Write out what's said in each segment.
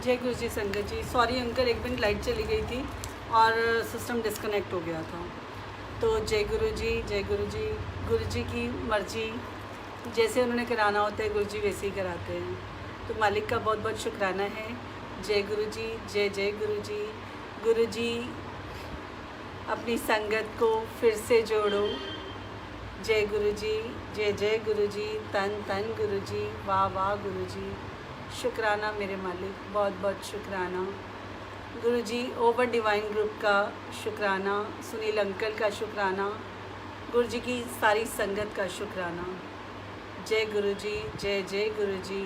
जय गुरु जी संगत जी। Sorry uncle, एक मिनट लाइट चली गई थी और सिस्टम डिस्कनेक्ट हो गया था। तो जय गुरु जी, जय गुरु जी। गुरु जी की मर्जी, जैसे उन्होंने कराना होता है गुरु जी वैसे ही कराते हैं। तो मालिक का बहुत बहुत शुक्राना है। जय गुरु जी, जय जय गुरु जी। गुरु जी अपनी संगत को फिर से जोड़ो। जय गुरु जी, जय जय गुरु जी। तन तन गुरु जी, वाह वाह गुरु जी। शुक्राना मेरे मालिक, बहुत बहुत शुक्राना। गुरु जी ओवर डिवाइन ग्रुप का शुक्राना, सुनील अंकल का शुक्राना, गुरु जी की सारी संगत का शुक्राना। जय गुरु जी, जय जय गुरु जी।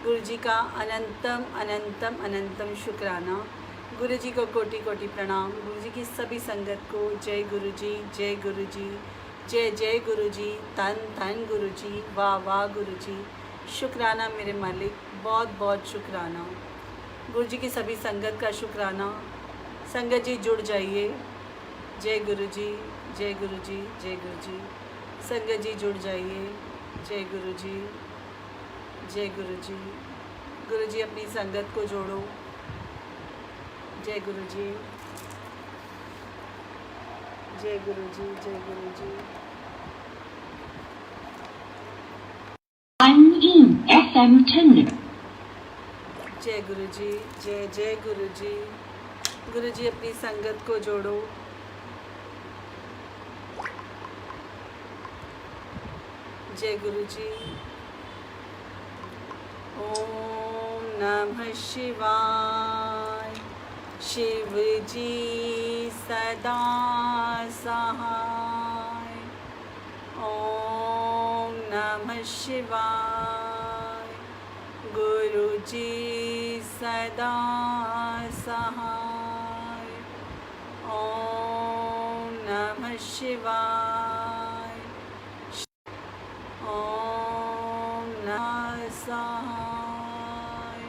गुरु जी का अनंतम अनंतम अनंतम शुक्राना। गुरु जी को कोटि कोटि प्रणाम। गुरु जी की सभी संगत को जय गुरु जी, जय गुरु जी, जय जय गुरु जी। तन तन गुरु जी, वाह वाह गुरु जी। शुक्राना मेरे मालिक, बहुत बहुत शुक्राना। गुरु जी की सभी संगत का शुक्राना। संगत जी जुड़ जाइए। जय गुरु जी, जय गुरु जी, जय गुरु जी। संगत जी जुड़ जाइए। जय गुरु जी, जय गुरु जी। गुरु जी अपनी संगत को जोड़ो। जय गुरु जी, जय गुरु जी, जय गुरु जी। I'm in FM 10. जय गुरु जी, जय जय गुरु जी। गुरु जी अपनी संगत को जोड़ो। जय गुरु जी। ओम नमः शिवाय। शिव जी सदा सहाय। ओम नमः शिवाय। गुरु जी सदा सहाय। ओम नमः शिवाय। ओम नमः सहाय।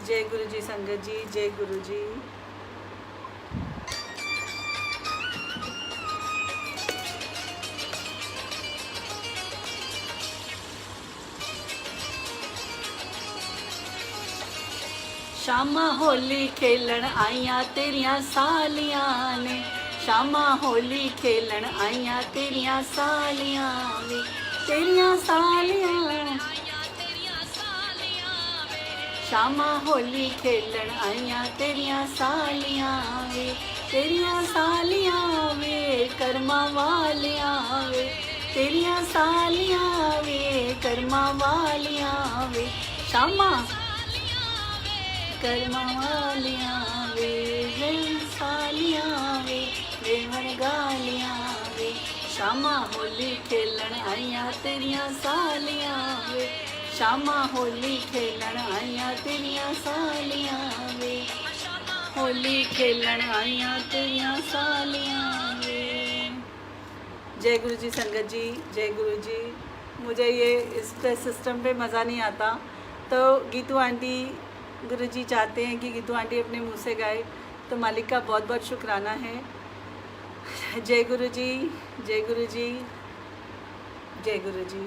जय गुरु जी संगत जी, जय गुरु जी। शामा होली खेलन आईया तेरिया सालियां ने। शामा होली खेलन आईया तेरिया सालियां वे, तेरिया सालियां। शामा होली खेलन आईया तेरिया सालियां वे, तेरिया सालियां वे। कर्मा वालियां वे, तेरिया सालियां वे, कर्मा वालियां वे। शामा कर्मा वालियां वे, सालियां वे, देवर गालियां वे। शामा होली खेलन आईया तेरिया सालियां वे। शामा होली खेलन आईया तेरिया सालियां वे। होली खेलन आईया तेरिया सालियां वे। जय गुरु जी संगत जी, जय गुरु जी। मुझे ये इस सिस्टम पे मज़ा नहीं आता, तो गीतू आंटी, गुरु जी चाहते हैं कि गीतू आंटी अपने मुंह से गाए, तो मालिक का बहुत बहुत शुक्राना है। जय गुरु जी, जय गुरु जी, जय गुरु जी।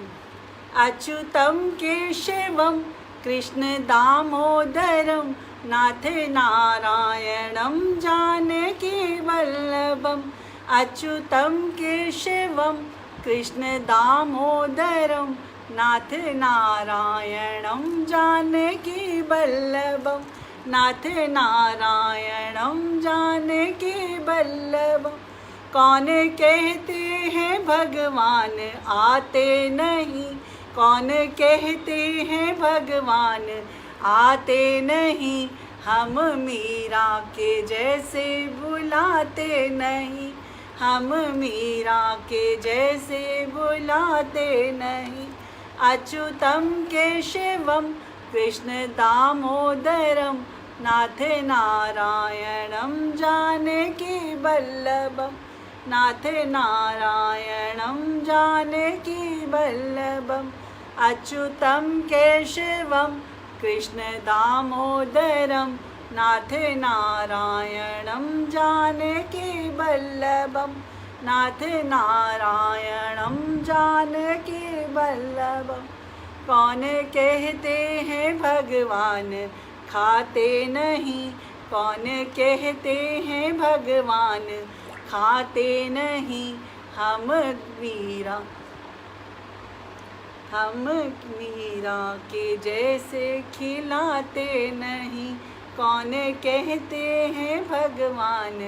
अच्युतम केशवम कृष्ण दामोदरम नाथ नारायणम जानकी वल्लभम। अच्युतम केशवम कृष्ण दामोदरम नाथ नारायणम जानकी वल्लभम। नाथ नारायणम जानकी वल्लभम। कौन कहते हैं भगवान आते नहीं। कौन कहते हैं भगवान आते नहीं। हम मीरा के जैसे बुलाते नहीं। हम मीरा के जैसे बुलाते नहीं। अच्युतम केशवम कृष्ण दामोदरम नाथ नारायणम जानकी वल्लभम। नाथ नारायणम जानकी वल्लभम। अच्युतम केशवम कृष्ण दामोदरम नाथ नारायणम जानकी वल्लभम। नाथ नारायणम जानकी वल्लभम। कौन कहते हैं भगवान खाते नहीं, कौन कहते हैं भगवान खाते नहीं, हम मीरा के जैसे खिलाते नहीं, कौन कहते हैं भगवान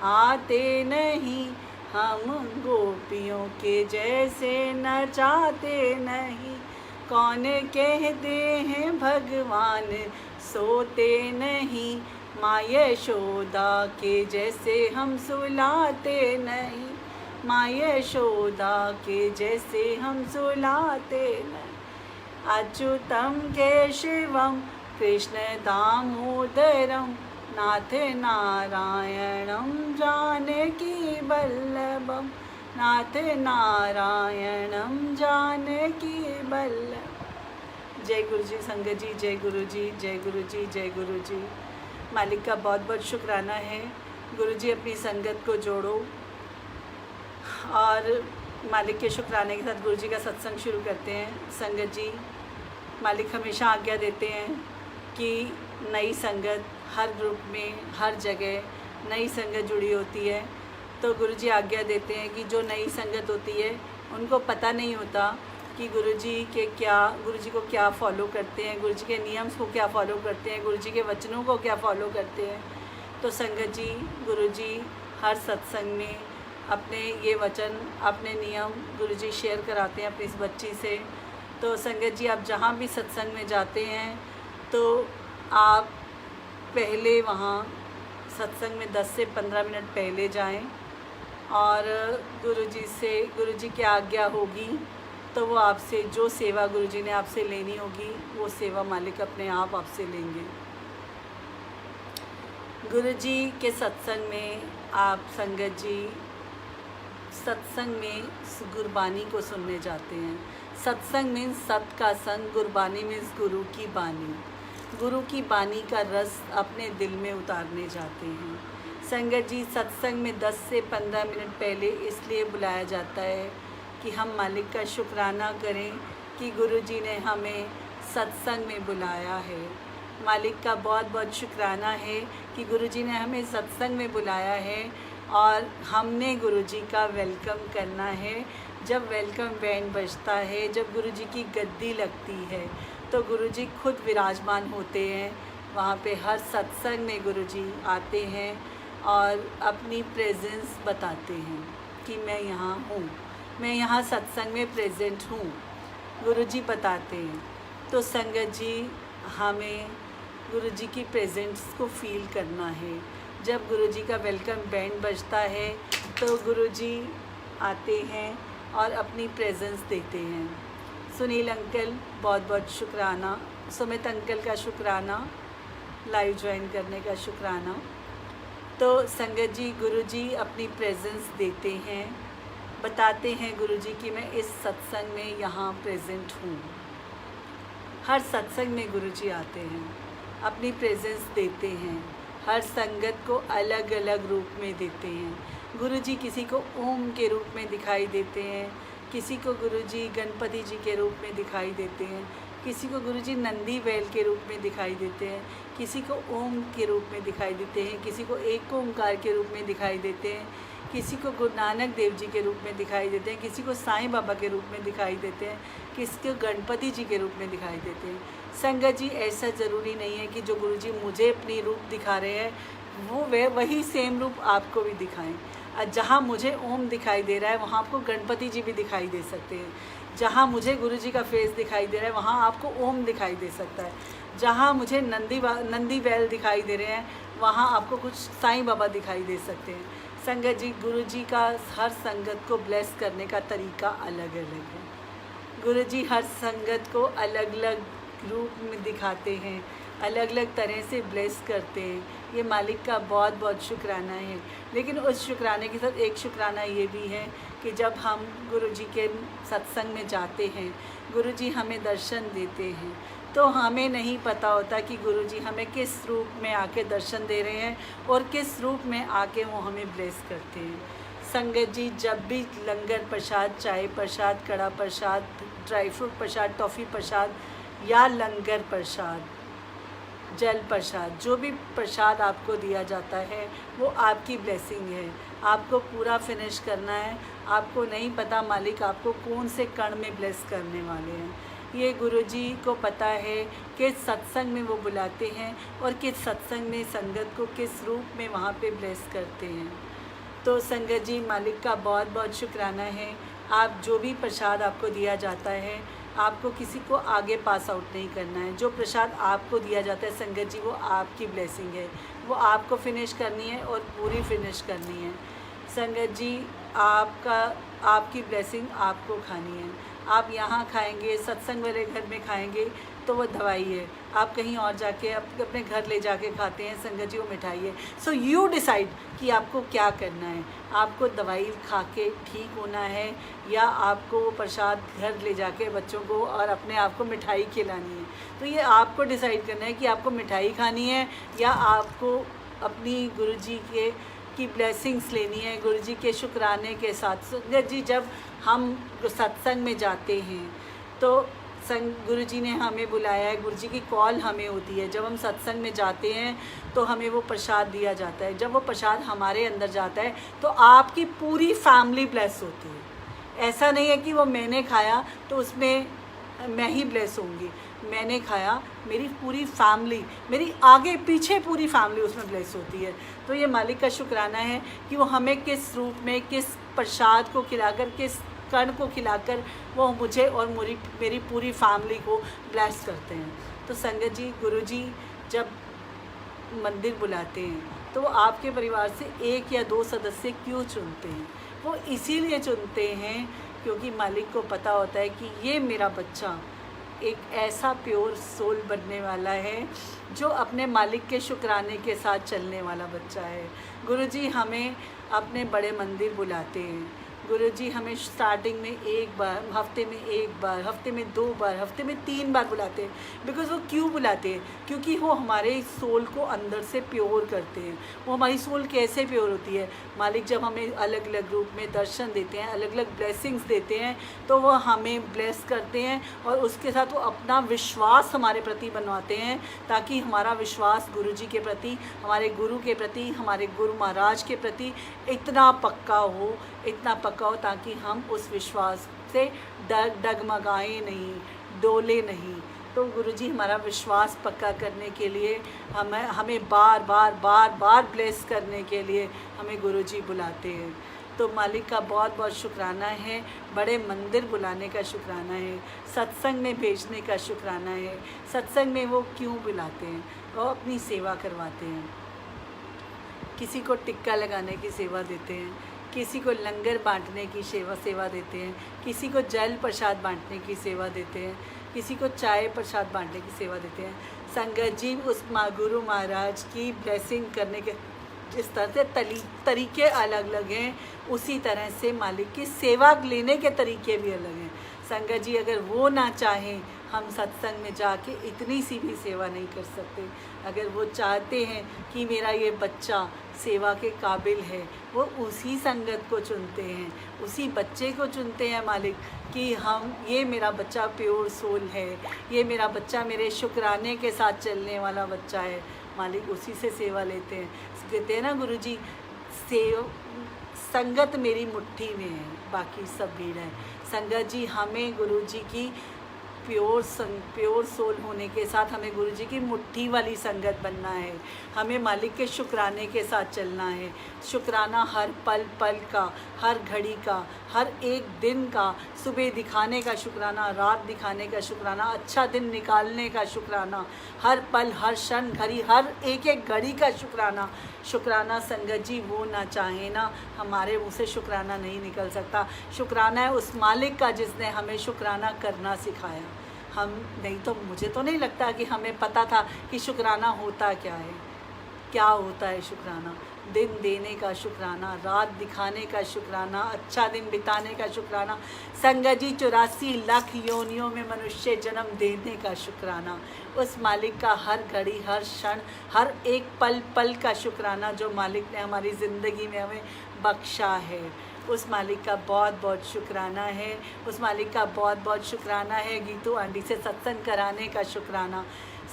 आते नहीं, हम गोपियों के जैसे नचाते नहीं, कौन कहते हैं भगवान सोते नहीं, माँ यशोदा के जैसे हम सुलाते नहीं, माँ यशोदा के जैसे हम सुलाते नहीं। अच्युतम केशवम कृष्ण दामोदरम नाथ नारायणम जानकी वल्लभम, नाथ नारायणम जानकी वल्लभ। जय गुरु जी संगत जी, जय गुरु जी, जय गुरु जी, जय गुरु जी। मालिक का बहुत बहुत शुक्राना है। गुरु जी अपनी संगत को जोड़ो और मालिक के शुक्राने के साथ गुरु जी का सत्संग शुरू करते हैं। संगत जी, मालिक हमेशा आज्ञा देते हैं कि नई संगत हर ग्रुप में हर जगह नई संगत जुड़ी होती है, तो गुरु जी आज्ञा देते हैं कि जो नई संगत होती है उनको पता नहीं होता कि गुरु जी को क्या फॉलो करते हैं, गुरु जी के नियम्स को क्या फॉलो करते हैं, गुरु जी के वचनों को क्या फॉलो करते हैं। तो संगत जी, गुरु जी हर सत्संग में अपने ये वचन, अपने नियम गुरु जी शेयर कराते हैं अपनी इस बच्ची से। तो संगत जी, आप जहाँ भी सत्संग में जाते हैं तो आप पहले वहाँ सत्संग में 10 से 15 मिनट पहले जाएं और गुरु जी की आज्ञा होगी तो वो आपसे जो सेवा गुरु जी ने आपसे लेनी होगी वो सेवा मालिक अपने आप आपसे लेंगे। गुरु जी के सत्संग में आप संगत जी सत्संग में गुरबानी को सुनने जाते हैं। सत्संग मीन्स सत का संग, गुरबानी मीन्स गुरु की बानी। गुरु की बानी का रस अपने दिल में उतारने जाते हैं। संगत जी, सत्संग में 10 से 15 मिनट पहले इसलिए बुलाया जाता है कि हम मालिक का शुक्राना करें कि गुरु जी ने हमें सत्संग में बुलाया है। मालिक का बहुत बहुत शुक्राना है कि गुरु जी ने हमें सत्संग में बुलाया है और हमने गुरु जी का वेलकम करना है। जब वेलकम बैंड बजता है, जब गुरु जी की गद्दी लगती है तो गुरु जी खुद विराजमान होते हैं वहाँ पे। हर सत्संग में गुरु जी आते हैं और अपनी प्रेजेंस बताते हैं कि मैं यहाँ हूँ, मैं यहाँ सत्संग में प्रेजेंट हूँ, गुरु जी बताते हैं। तो संगत जी, हमें गुरु जी की प्रेजेंस को फील करना है। जब गुरु जी का वेलकम बैंड बजता है तो गुरु जी आते हैं और अपनी प्रेजेंस देते हैं। सुनील अंकल बहुत बहुत शुक्राना, सुमित अंकल का शुक्राना, लाइव ज्वाइन करने का शुक्राना। तो संगत जी, गुरु जी अपनी प्रेजेंस देते हैं, बताते हैं गुरु जी कि मैं इस सत्संग में यहाँ प्रेजेंट हूँ। हर सत्संग में गुरु जी आते हैं, अपनी प्रेजेंस देते हैं, हर संगत को अलग अलग रूप में देते हैं। गुरु जी किसी को ओम के रूप में दिखाई देते हैं, किसी को गुरु जी गणपति जी के रूप में दिखाई देते हैं, किसी को गुरु जी नंदी बैल के रूप में दिखाई देते हैं, किसी को ओम के रूप में दिखाई देते हैं, किसी को एक ओंकार के रूप में दिखाई देते हैं, किसी को गुरु नानक देव जी के रूप में दिखाई देते हैं, किसी को साईं बाबा के रूप में दिखाई देते हैं, किसी को गणपति जी के रूप में दिखाई देते हैं। संगत जी, ऐसा ज़रूरी नहीं है कि जो गुरु जी मुझे अपनी रूप दिखा रहे हैं वो वही सेम रूप आपको भी दिखाएं। जहाँ मुझे ओम दिखाई दे रहा है वहाँ आपको गणपति जी भी दिखाई दे सकते हैं। जहाँ मुझे गुरु जी का फेस दिखाई दे रहा है वहाँ आपको ओम दिखाई दे सकता है। जहाँ मुझे नंदी बैल दिखाई दे रहे हैं वहाँ आपको कुछ साईं बाबा दिखाई दे सकते हैं। संगत जी, गुरु जी का हर संगत को ब्लेस करने का तरीका अलग अलग है। गुरु जी हर संगत को अलग अलग रूप में दिखाते हैं, अलग अलग तरह से ब्लेस करते हैं। ये मालिक का बहुत बहुत शुक्राना है। लेकिन उस शुक्राने के साथ एक शुक्राना ये भी है कि जब हम गुरु जी के सत्संग में जाते हैं, गुरु जी हमें दर्शन देते हैं, तो हमें नहीं पता होता कि गुरु जी हमें किस रूप में आके दर्शन दे रहे हैं और किस रूप में आके वो हमें ब्लेस करते हैं। संगत जी, जब भी लंगर प्रसाद, चाय प्रसाद, कड़ा प्रसाद, ड्राई फ्रूट प्रसाद, टॉफ़ी प्रसाद या लंगर प्रसाद जल प्रसाद, जो भी प्रसाद आपको दिया जाता है वो आपकी ब्लेसिंग है। आपको पूरा फिनिश करना है। आपको नहीं पता मालिक आपको कौन से कण में ब्लेस करने वाले हैं। ये गुरुजी को पता है किस सत्संग में वो बुलाते हैं और किस सत्संग में संगत को किस रूप में वहाँ पे ब्लेस करते हैं। तो संगत जी, मालिक का बहुत बहुत शुक्राना है। आप जो भी प्रसाद आपको दिया जाता है, आपको किसी को आगे पास आउट नहीं करना है। जो प्रसाद आपको दिया जाता है संगत जी, वो आपकी ब्लेसिंग है, वो आपको फिनिश करनी है और पूरी फिनिश करनी है। संगत जी, आपकी ब्लेसिंग आपको खानी है। आप यहाँ खाएंगे, सत्संग वाले घर में खाएंगे तो वो दवाई है। आप कहीं और जाके अपने घर ले जाके खाते हैं संगत जी, वो मिठाई है। सो यू डिसाइड कि आपको क्या करना है। आपको दवाई खा के ठीक होना है या आपको वो प्रसाद घर ले जाके बच्चों को और अपने आप को मिठाई खिलानी है। तो ये आपको डिसाइड करना है कि आपको मिठाई खानी है या आपको अपनी गुरुजी की ब्लेसिंग्स लेनी है, गुरुजी के शुक्राने के साथ। संगत जी, जब हम सत्संग में जाते हैं तो गुरुजी ने हमें बुलाया है, गुरुजी की कॉल हमें होती है। जब हम सत्संग में जाते हैं तो हमें वो प्रसाद दिया जाता है। जब वो प्रसाद हमारे अंदर जाता है तो आपकी पूरी फैमिली ब्लेस होती है। ऐसा नहीं है कि वो मैंने खाया तो उसमें मैं ही ब्लेस होंगी। मैंने खाया, मेरी पूरी फैमिली, मेरी आगे पीछे पूरी फैमिली उसमें ब्लेस होती है। तो ये मालिक का शुक्राना है कि वो हमें किस रूप में, किस प्रसाद को खिलाकर, किस कण को खिलाकर वो मुझे और मेरी पूरी फैमिली को ब्लेस करते हैं। तो संगत जी, गुरुजी जब मंदिर बुलाते हैं तो वो आपके परिवार से 1 या 2 सदस्य क्यों चुनते हैं? वो इसीलिए चुनते हैं क्योंकि मालिक को पता होता है कि ये मेरा बच्चा एक ऐसा प्योर सोल बनने वाला है जो अपने मालिक के शुक्राने के साथ चलने वाला बच्चा है। गुरुजी हमें अपने बड़े मंदिर बुलाते हैं। गुरुजी हमें स्टार्टिंग में 1 बार, हफ्ते में 1 बार, हफ्ते में 2 बार, हफ्ते में 3 बार बुलाते हैं। बिकॉज़ वो क्यों बुलाते हैं? क्योंकि वो हमारे सोल को अंदर से प्योर करते हैं। वो हमारी सोल कैसे प्योर होती है? मालिक जब हमें अलग अलग रूप में दर्शन देते हैं, अलग अलग ब्लेसिंग्स देते हैं, तो वो हमें ब्लेस करते हैं और उसके साथ वो अपना विश्वास हमारे प्रति बनवाते हैं ताकि हमारा विश्वास गुरुजी के प्रति, हमारे गुरु के प्रति, हमारे गुरु महाराज के प्रति इतना पक्का हो ताकि हम उस विश्वास से डगमगाएं नहीं, डोले नहीं। तो गुरुजी हमारा विश्वास पक्का करने के लिए हमें बार बार ब्लेस करने के लिए हमें गुरुजी बुलाते हैं। तो मालिक का बहुत बहुत शुक्राना है। बड़े मंदिर बुलाने का शुक्राना है, सत्संग में भेजने का शुक्राना है। सत्संग में वो क्यों बुलाते हैं? वो अपनी सेवा करवाते हैं। किसी को टिक्का लगाने की सेवा देते हैं, किसी को लंगर बांटने की सेवा देते हैं, किसी को जल प्रसाद बांटने की सेवा देते हैं, किसी को चाय प्रसाद बांटने की सेवा देते हैं। संगत जी, उस गुरु महाराज की ब्लेसिंग करने के जिस तरह से तरीके अलग अलग हैं, उसी तरह से मालिक की सेवा लेने के तरीके भी अलग हैं। संगत जी, अगर वो ना चाहें, हम सत्संग में जाके इतनी सी भी सेवा नहीं कर सकते। अगर वो चाहते हैं कि मेरा ये बच्चा सेवा के काबिल है, वो उसी संगत को चुनते हैं, उसी बच्चे को चुनते हैं मालिक कि ये मेरा बच्चा प्योर सोल है, ये मेरा बच्चा मेरे शुक्राने के साथ चलने वाला बच्चा है। मालिक उसी से सेवा लेते हैं। कहते हैं ना गुरुजी, संगत मेरी मुट्ठी में है, बाकी सब भीड़ है। संगत जी, हमें गुरुजी की प्योर सोल होने के साथ हमें गुरुजी की मुट्ठी वाली संगत बनना है। हमें मालिक के शुक्राने के साथ चलना है। शुक्राना हर पल पल का, हर घड़ी का, हर एक दिन का, सुबह दिखाने का शुक्राना, रात दिखाने का शुक्राना, अच्छा दिन निकालने का शुक्राना, हर पल, हर क्षण, घड़ी, हर एक एक घड़ी का शुक्राना। शुक्राना संगत जी, वो ना चाहे ना, हमारे मुँह से शुक्राना नहीं निकल सकता। शुक्राना है उस मालिक का जिसने हमें शुक्राना करना सिखाया। हम नहीं तो, मुझे तो नहीं लगता कि हमें पता था कि शुक्राना होता क्या है। क्या होता है शुक्राना? दिन देने का शुक्राना, रात दिखाने का शुक्राना, अच्छा दिन बिताने का शुक्राना। संगत जी, 84 लाख योनियों में मनुष्य जन्म देने का शुक्राना। उस मालिक का हर घड़ी, हर क्षण, हर एक पल पल का शुक्राना जो मालिक ने हमारी ज़िंदगी में हमें बख्शा है। उस मालिक का बहुत बहुत शुक्राना है। उस मालिक का बहुत बहुत शुक्राना है गीतू आंटी से सत्संग कराने का शुक्राना।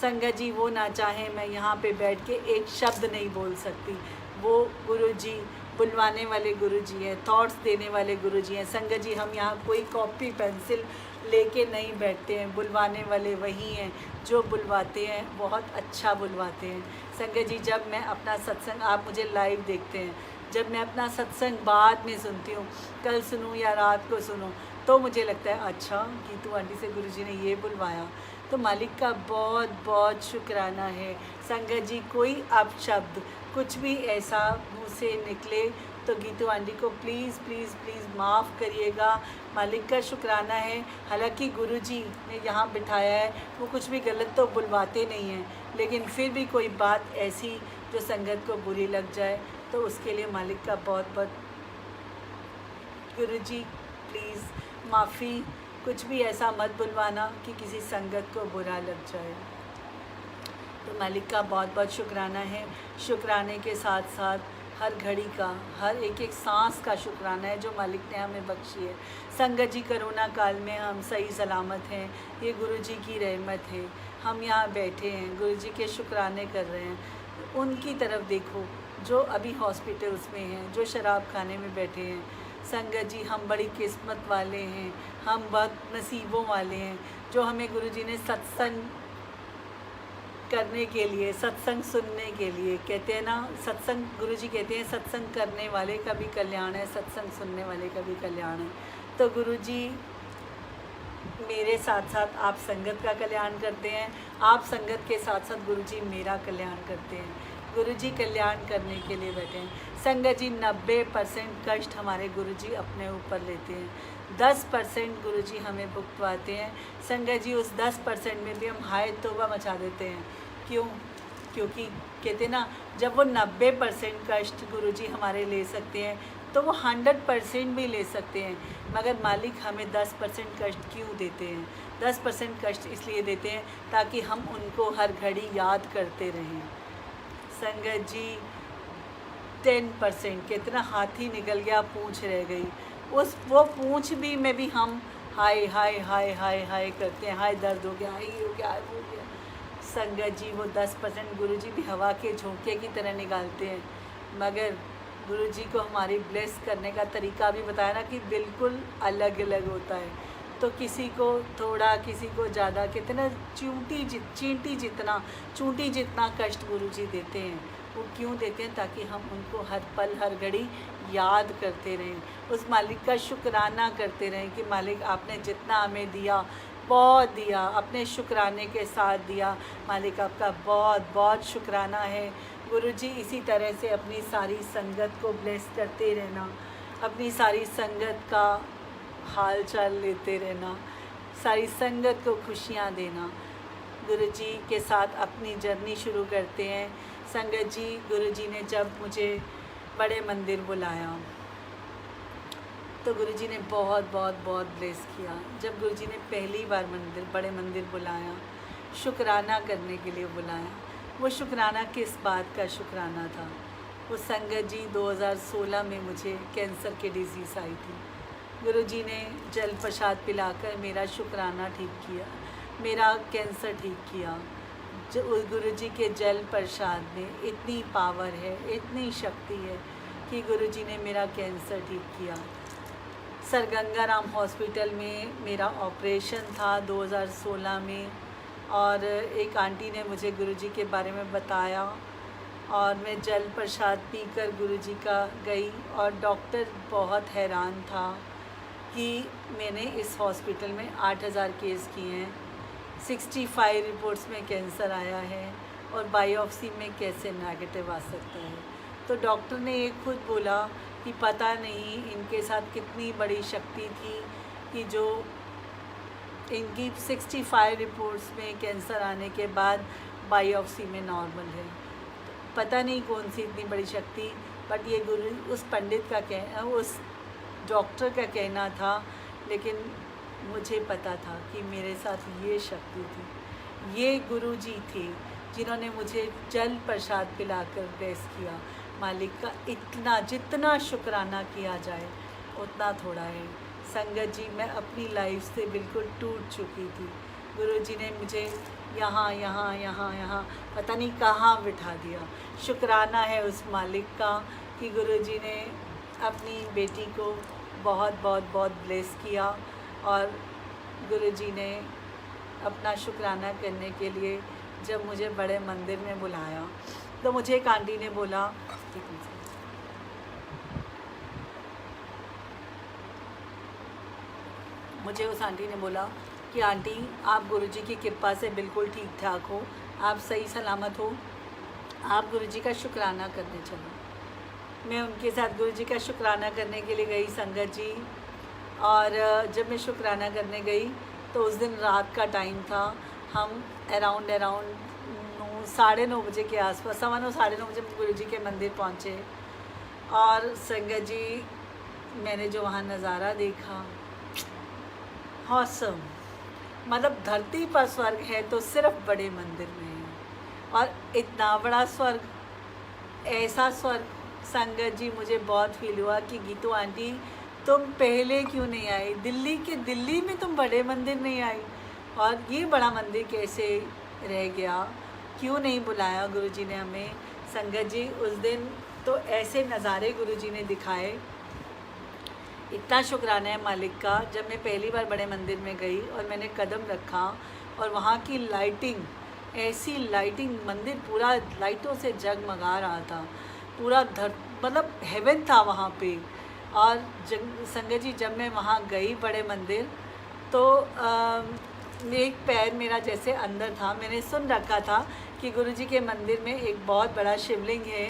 संगत जी वो ना चाहे मैं यहाँ पे बैठ के एक शब्द नहीं बोल सकती। वो गुरुजी बुलवाने वाले गुरुजी हैं, थॉट्स देने वाले गुरुजी हैं। संगत जी हम यहाँ कोई कॉपी पेंसिल लेके नहीं बैठते हैं, बुलवाने वाले वही हैं जो बुलवाते हैं, बहुत अच्छा बुलवाते हैं। संगत जी जब मैं अपना सत्संग, आप मुझे लाइव देखते हैं, जब मैं अपना सत्संग बाद में सुनती हूँ, कल सुनूँ या रात को सुनूँ, तो मुझे लगता है अच्छा गीतू आंटी से गुरुजी ने ये बुलवाया। तो मालिक का बहुत बहुत शुक्राना है। संगत जी कोई अपशब्द कुछ भी ऐसा मुँह से निकले तो गीतू आंटी को प्लीज़ प्लीज़ प्लीज़ माफ़ करिएगा। मालिक का शुक्राना है। हालांकि गुरुजी ने यहाँ बिठाया है, वो कुछ भी गलत तो बुलवाते नहीं हैं, लेकिन फिर भी कोई बात ऐसी जो संगत को बुरी लग जाए तो उसके लिए मालिक का बहुत बहुत गुरुजी प्लीज़ माफ़ी। कुछ भी ऐसा मत बुलवाना कि किसी संगत को बुरा लग जाए। तो मालिक का बहुत बहुत शुक्राना है। शुक्राने के साथ साथ हर घड़ी का, हर एक एक सांस का शुक्राना है जो मालिक ने हमें बख्शी है। संगत जी कोरोना काल में हम सही सलामत हैं, ये गुरुजी की रहमत है। हम यहाँ बैठे हैं, गुरुजी के शुक्राने कर रहे हैं। उनकी तरफ देखो जो अभी हॉस्पिटल्स में हैं, जो शराब खाने में बैठे हैं। संगत जी हम बड़ी किस्मत वाले हैं, हम बहुत नसीबों वाले हैं जो हमें गुरुजी ने सत्संग करने के लिए, सत्संग सुनने के लिए, कहते हैं ना सत्संग, गुरुजी कहते हैं सत्संग करने वाले का भी कल्याण है, सत्संग सुनने वाले का भी कल्याण है। तो गुरुजी मेरे साथ साथ आप संगत का कल्याण करते हैं, आप संगत के साथ साथ गुरुजी मेरा कल्याण करते हैं। गुरुजी कल्याण करने के लिए बैठे हैं। संगत जी 90% कष्ट हमारे गुरुजी अपने ऊपर लेते हैं, 10% गुरुजी हमें भुगतवाते हैं। संगत जी उस 10% में भी हम हाय तौबा मचा देते हैं। क्यों? क्योंकि कहते ना जब वो 90% कष्ट गुरुजी हमारे ले सकते हैं तो वो 100% भी ले सकते हैं, मगर मालिक हमें 10% कष्ट क्यों देते हैं? 10% कष्ट इसलिए देते हैं ताकि हम उनको हर घड़ी याद करते रहें। संगत जी 10% कितना हाथी निकल गया, पूँछ रह गई, उस वो पूँछ भी में भी हम हाय हाय हाय हाय हाय करते हैं, हाय दर्द हो गया, ये हो गया, वो हो गया। संगत जी वो 10% गुरुजी भी हवा के झोंके की तरह निकालते हैं, मगर गुरुजी को हमारी ब्लेस करने का तरीका भी बताया ना कि बिल्कुल अलग अलग होता है। तो किसी को थोड़ा, किसी को ज़्यादा, कितना चूंटी जितना कष्ट गुरुजी देते हैं। वो क्यों देते हैं? ताकि हम उनको हर पल हर घड़ी याद करते रहें, उस मालिक का शुक्राना करते रहें कि मालिक आपने जितना हमें दिया बहुत दिया, अपने शुक्राने के साथ दिया। मालिक आपका बहुत बहुत शुक्राना है। गुरुजी इसी तरह से अपनी सारी संगत को ब्लेस करते रहना, अपनी सारी संगत का हाल चाल लेते रहना, सारी संगत को खुशियाँ देना। गुरुजी के साथ अपनी जर्नी शुरू करते हैं। संगत जी गुरुजी ने जब मुझे बड़े मंदिर बुलाया तो गुरुजी ने बहुत बहुत बहुत ब्लेस किया। जब गुरुजी ने पहली बार बड़े मंदिर बुलाया, शुक्राना करने के लिए बुलाया, वो शुक्राना किस बात का शुक्राना था? वो संगत जी 2016 में मुझे कैंसर की डिजीज़ आई थी। गुरुजी ने जल प्रसाद पिलाकर मेरा शुक्राना ठीक किया, मेरा कैंसर ठीक किया। जो गुरुजी के जल प्रसाद में इतनी पावर है, इतनी शक्ति है कि गुरुजी ने मेरा कैंसर ठीक किया। सर गंगाराम हॉस्पिटल में मेरा ऑपरेशन था 2016 में, और एक आंटी ने मुझे गुरुजी के बारे में बताया और मैं जल प्रसाद पीकर गुरुजी का गई। और डॉक्टर बहुत हैरान था कि मैंने इस हॉस्पिटल में 8000 केस किए हैं, 65 रिपोर्ट्स में कैंसर आया है और बायोप्सी में कैसे नेगेटिव आ सकता है। तो डॉक्टर ने ये खुद बोला कि पता नहीं इनके साथ कितनी बड़ी शक्ति थी कि जो इनकी 65 रिपोर्ट्स में कैंसर आने के बाद बायोप्सी में नॉर्मल है। पता नहीं कौन सी इतनी बड़ी शक्ति, बट ये गुरु उस पंडित का उस डॉक्टर का कहना था, लेकिन मुझे पता था कि मेरे साथ ये शक्ति थी। ये गुरुजी थे जिन्होंने मुझे जल प्रसाद पिलाकर ब्लेस किया। मालिक का इतना जितना शुक्राना किया जाए उतना थोड़ा है। संगत जी, मैं अपनी लाइफ से बिल्कुल टूट चुकी थी। गुरुजी ने मुझे यहाँ यहाँ यहाँ यहाँ पता नहीं कहाँ बिठा दिया। शुक्राना है उस मालिक का कि गुरुजी ने अपनी बेटी को बहुत बहुत बहुत ब्लेस किया, और गुरुजी ने अपना शुक्राना करने के लिए जब मुझे बड़े मंदिर में बुलाया, तो मुझे एक आंटी ने बोला, मुझे उस आंटी ने बोला कि आंटी, आप गुरुजी की कृपा से बिल्कुल ठीक ठाक हो, आप सही सलामत हो, आप गुरुजी का शुक्राना करने चलो। मैं उनके साथ गुरुजी का शुक्राना करने के लिए गई संगत जी, और जब मैं शुक्राना करने गई तो उस दिन रात का टाइम था। हम अराउंड 9:30 बजे के आसपास, 9:15 9:30 बजे गुरुजी के मंदिर पहुँचे। और संगत जी, मैंने जो वहाँ नज़ारा देखा, ऑसम, मतलब धरती पर स्वर्ग है तो सिर्फ बड़े मंदिर में है, और इतना बड़ा स्वर्ग, ऐसा स्वर्ग संगत जी मुझे बहुत फील हुआ कि गीतू आंटी, तुम पहले क्यों नहीं आई? दिल्ली में तुम बड़े मंदिर नहीं आई, और ये बड़ा मंदिर कैसे रह गया? क्यों नहीं बुलाया गुरुजी ने हमें? संगत जी, उस दिन तो ऐसे नज़ारे गुरुजी ने दिखाए, इतना शुक्राना है मालिक का। जब मैं पहली बार बड़े मंदिर में गई और मैंने कदम रखा, और वहाँ की लाइटिंग, ऐसी लाइटिंग, मंदिर पूरा लाइटों से जगमगा रहा था, पूरा मतलब हेवन था वहाँ पे। और संगत जी, जब मैं वहाँ गई बड़े मंदिर, तो एक पैर मेरा जैसे अंदर था। मैंने सुन रखा था कि गुरुजी के मंदिर में एक बहुत बड़ा शिवलिंग है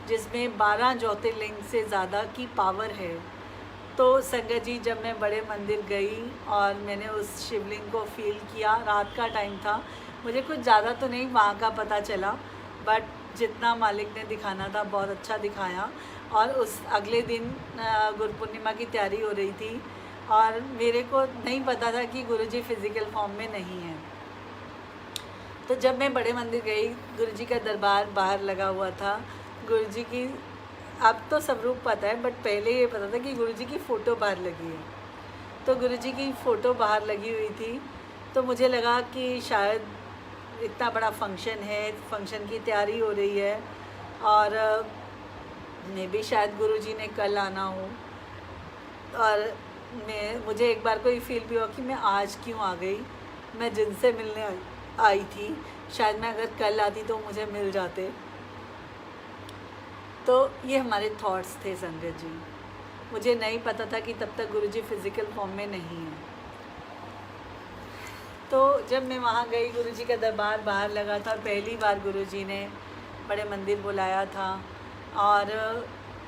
जिसमें 12 ज्योतिर्लिंग से ज़्यादा की पावर है। तो संगत जी, जब मैं बड़े मंदिर गई और मैंने उस शिवलिंग को फील किया, रात का टाइम था, मुझे कुछ ज़्यादा तो नहीं वहाँ का पता चला, बट जितना मालिक ने दिखाना था बहुत अच्छा दिखाया। और उस अगले दिन गुरु पूर्णिमा की तैयारी हो रही थी, और मेरे को नहीं पता था कि गुरुजी फ़िज़िकल फॉर्म में नहीं है। तो जब मैं बड़े मंदिर गई, गुरुजी का दरबार बाहर लगा हुआ था। गुरुजी की अब तो सब रूप पता है, बट पहले ये पता था कि गुरुजी की फ़ोटो बाहर लगी है। तो गुरुजी की फ़ोटो बाहर लगी हुई थी, तो मुझे लगा कि शायद इतना बड़ा फंक्शन है, फंक्शन की तैयारी हो रही है, और मे भी शायद गुरुजी ने कल आना हो। और मुझे एक बार को ये फील भी हुआ कि मैं आज क्यों आ गई, मैं जिनसे मिलने आई थी, शायद मैं अगर कल आती तो मुझे मिल जाते। तो ये हमारे थॉट्स थे संगत जी। मुझे नहीं पता था कि तब तक गुरुजी फ़िज़िकल फॉर्म में नहीं है। तो जब मैं वहाँ गई, गुरुजी का दरबार बाहर लगा था, पहली बार गुरुजी ने बड़े मंदिर बुलाया था। और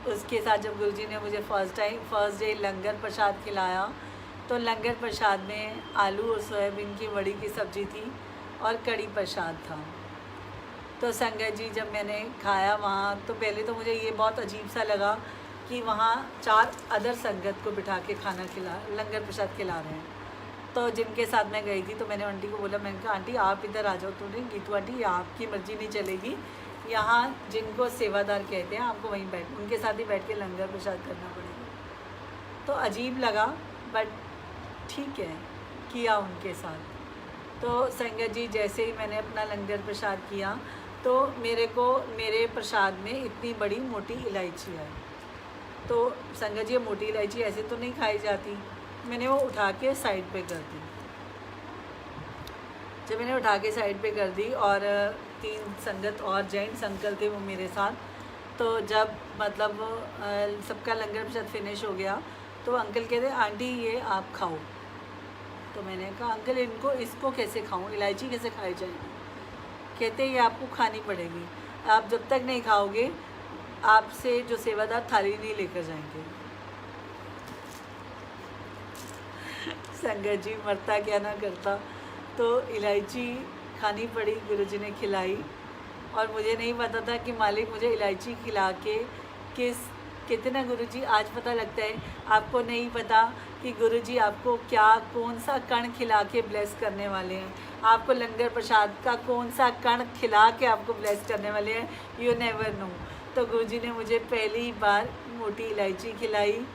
उसके साथ जब गुरुजी ने मुझे फर्स्ट डे लंगर प्रसाद खिलाया, तो लंगर प्रसाद में आलू और सोयाबीन की वड़ी की सब्ज़ी थी और कड़ी प्रसाद था। तो संगत जी, जब मैंने खाया वहाँ, तो पहले तो मुझे ये बहुत अजीब सा लगा कि वहाँ 4 अदर संगत को बिठा के लंगर प्रसाद खिला रहे हैं। तो जिनके साथ मैं गई थी, तो मैंने आंटी को बोला, मैंने कहा आंटी आप इधर आ जाओ। तो नहीं, गीतू आंटी, ये आपकी मर्ज़ी नहीं चलेगी, यहाँ जिनको सेवादार कहते हैं आपको वहीं उनके साथ ही बैठ के लंगर प्रसाद करना पड़ेगा। तो अजीब लगा, बट ठीक है, किया उनके साथ। तो संगत जी, जैसे ही मैंने अपना लंगर प्रसाद किया, तो मेरे प्रसाद में इतनी बड़ी मोटी इलायची आई। तो संगत जी, मोटी इलायची ऐसे तो नहीं खाई जाती, मैंने वो उठा के साइड पे कर दी। जब मैंने उठा के साइड पे कर दी, और 3 संगत और जेंट्स अंकल थे वो मेरे साथ, तो जब मतलब सबका लंगर प्रसाद फिनिश हो गया, तो अंकल कहते, आंटी ये आप खाओ। तो मैंने कहा, अंकल इसको कैसे खाऊं, इलायची कैसे खाई जाएगी? कहते ये आपको खानी पड़ेगी, आप जब तक नहीं खाओगे आपसे जो सेवादार थाली नहीं लेकर जाएंगे। संगत जी, मरता क्या ना करता, तो इलायची खानी पड़ी, गुरुजी ने खिलाई। और मुझे नहीं पता था कि मालिक मुझे इलायची खिला के कहते ना, गुरुजी आज पता लगता है, आपको नहीं पता कि गुरुजी आपको कौन सा कण खिला के ब्लेस करने वाले हैं, आपको लंगर प्रसाद का कौन सा कण खिला के आपको ब्लेस करने वाले हैं, यू नेवर नो। तो गुरुजी ने मुझे पहली बार मोटी इलायची खिलाई,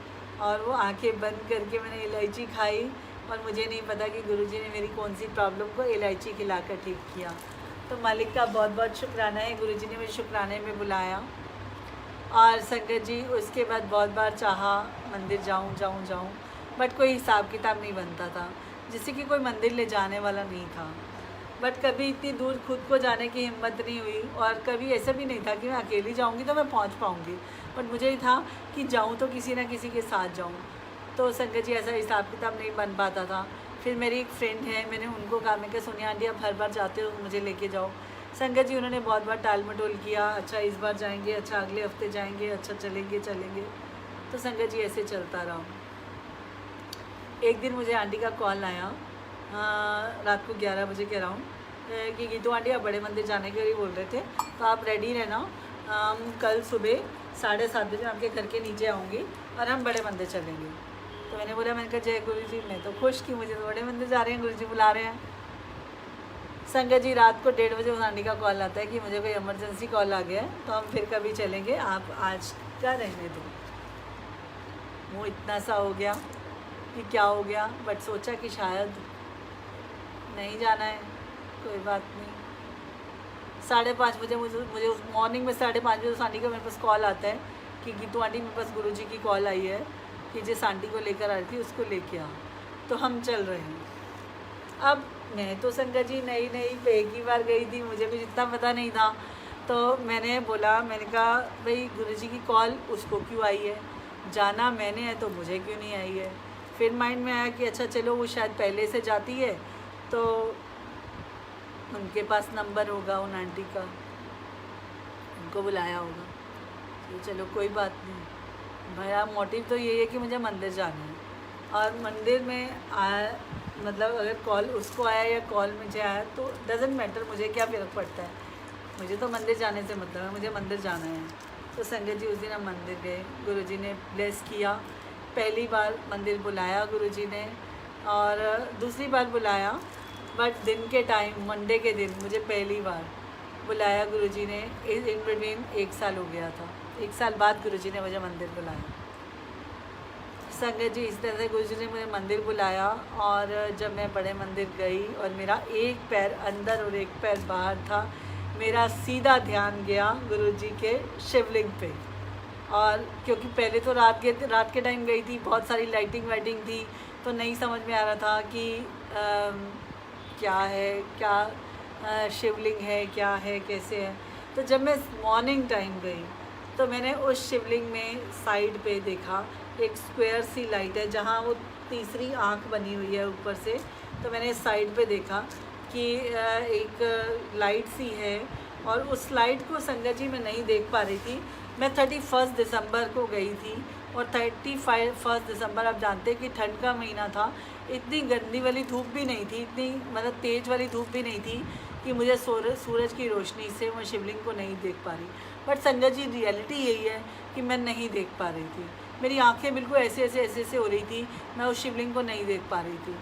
और वो आंखें बंद करके मैंने इलायची खाई और मुझे नहीं पता कि गुरुजी ने मेरी कौन सी प्रॉब्लम को इलायची खिलाकर ठीक किया। तो मालिक का बहुत बहुत शुक्राना है, गुरुजी ने मुझे शुक्राने में बुलाया। और संगत जी उसके बाद बहुत बार चाहा मंदिर जाऊं, बट कोई हिसाब किताब नहीं बनता था, जिससे कि कोई मंदिर ले जाने वाला नहीं था। बट कभी इतनी दूर खुद को जाने की हिम्मत नहीं हुई, और कभी ऐसा भी नहीं था कि मैं अकेली जाऊंगी तो मैं पहुंच पाऊंगी, बट मुझे ही था कि जाऊं तो किसी ना किसी के साथ जाऊं। तो संगत जी ऐसा हिसाब किताब नहीं बन पाता था। फिर मेरी एक फ्रेंड है, मैंने उनको कहा, मैं क्या सोनिया आंटी आप हर बार जाते हो, मुझे लेके जाओ। संगत जी उन्होंने बहुत बार टाल मटोल किया, अच्छा इस बार जाएंगे, अच्छा अगले हफ्ते जाएंगे, अच्छा चलेंगे। तो संगत जी ऐसे चलता रहा। एक दिन मुझे आंटी का कॉल आया, रात को 11 बजे कह रहा हूँ कि गीतू आंटी आप बड़े मंदिर जाने के लिए बोल रहे थे, तो आप रेडी रहना, कल सुबह 7:30 बजे आपके घर के नीचे आऊँगी और हम बड़े मंदिर चलेंगे। तो मैंने बोला, मैंने कहा जय गुरु जी, मैं तो खुश कि मुझे तो बड़े मंदिर जा रहे हैं, गुरु जी बुला रहे हैं। संगत जी रात को 1:30 बजे उस आंटी का कॉल आता है कि मुझे कोई इमरजेंसी कॉल आ गया है, तो हम फिर कभी चलेंगे, आप आज का रहने दो। वो इतना सा हो गया कि क्या हो गया, बट सोचा कि शायद नहीं जाना है, कोई बात नहीं। 5:30 बजे मुझे उस मॉर्निंग में 5:30 बजे उस आंटी का मेरे पास कॉल आता है कि गीतू आंटी मेरे पास गुरुजी की कॉल आई है कि जिस आंटी को लेकर आ रही थी उसको लेके आ, तो हम चल रहे हैं। अब मैं तो संगत जी नई एक ही बार गई थी, मुझे कुछ इतना पता नहीं था। तो मैंने बोला, मैंने कहा भाई गुरुजी की कॉल उसको क्यों आई है, जाना मैंने है तो मुझे क्यों नहीं आई है। फिर माइंड में आया कि अच्छा चलो वो शायद पहले से जाती है तो उनके पास नंबर होगा उन आंटी का, उनको बुलाया होगा, तो चलो कोई बात नहीं। मेरा मोटिव तो ये है कि मुझे मंदिर जाना है, और मंदिर में आया मतलब अगर कॉल उसको आया या कॉल मुझे आया तो डजेंट मैटर, मुझे क्या फ़र्क पड़ता है, मुझे तो मंदिर जाने से मतलब है, मुझे मंदिर जाना है। तो संगत जी उस दिन हम मंदिर गए, गुरुजी ने ब्लेस किया। पहली बार मंदिर बुलाया गुरुजी ने, और दूसरी बार बुलाया, बट दिन के टाइम मंडे के दिन मुझे पहली बार बुलाया गुरुजी ने। इन बिटवीन 1 साल हो गया था, 1 साल बाद गुरुजी ने मुझे मंदिर बुलाया। संगत जी इस तरह से गुरुजी ने मुझे मंदिर बुलाया, और जब मैं बड़े मंदिर गई और मेरा एक पैर अंदर और एक पैर बाहर था, मेरा सीधा ध्यान गया गुरुजी के शिवलिंग पे। और क्योंकि पहले तो रात के टाइम गई थी, बहुत सारी लाइटिंग वाइटिंग थी, तो नहीं समझ में आ रहा था कि क्या है, क्या शिवलिंग है, क्या है, कैसे है। तो जब मैं मॉर्निंग टाइम गई तो मैंने उस शिवलिंग में साइड पे देखा एक स्क्वायर सी लाइट है, जहाँ वो तीसरी आँख बनी हुई है ऊपर से। तो मैंने साइड पे देखा कि एक लाइट सी है, और उस लाइट को संगत जी मैं नहीं देख पा रही थी। मैं 31 दिसंबर को गई थी, और 31 दिसंबर आप जानते हैं कि ठंड का महीना था, इतनी गंदी वाली धूप भी नहीं थी, इतनी मतलब तेज़ वाली धूप भी नहीं थी कि मुझे सूरज की रोशनी से मैं शिवलिंग को नहीं देख पा रही। बट संगत जी रियलिटी यही है कि मैं नहीं देख पा रही थी, मेरी आंखें बिल्कुल ऐसे हो रही थी, मैं उस शिवलिंग को नहीं देख पा रही थी।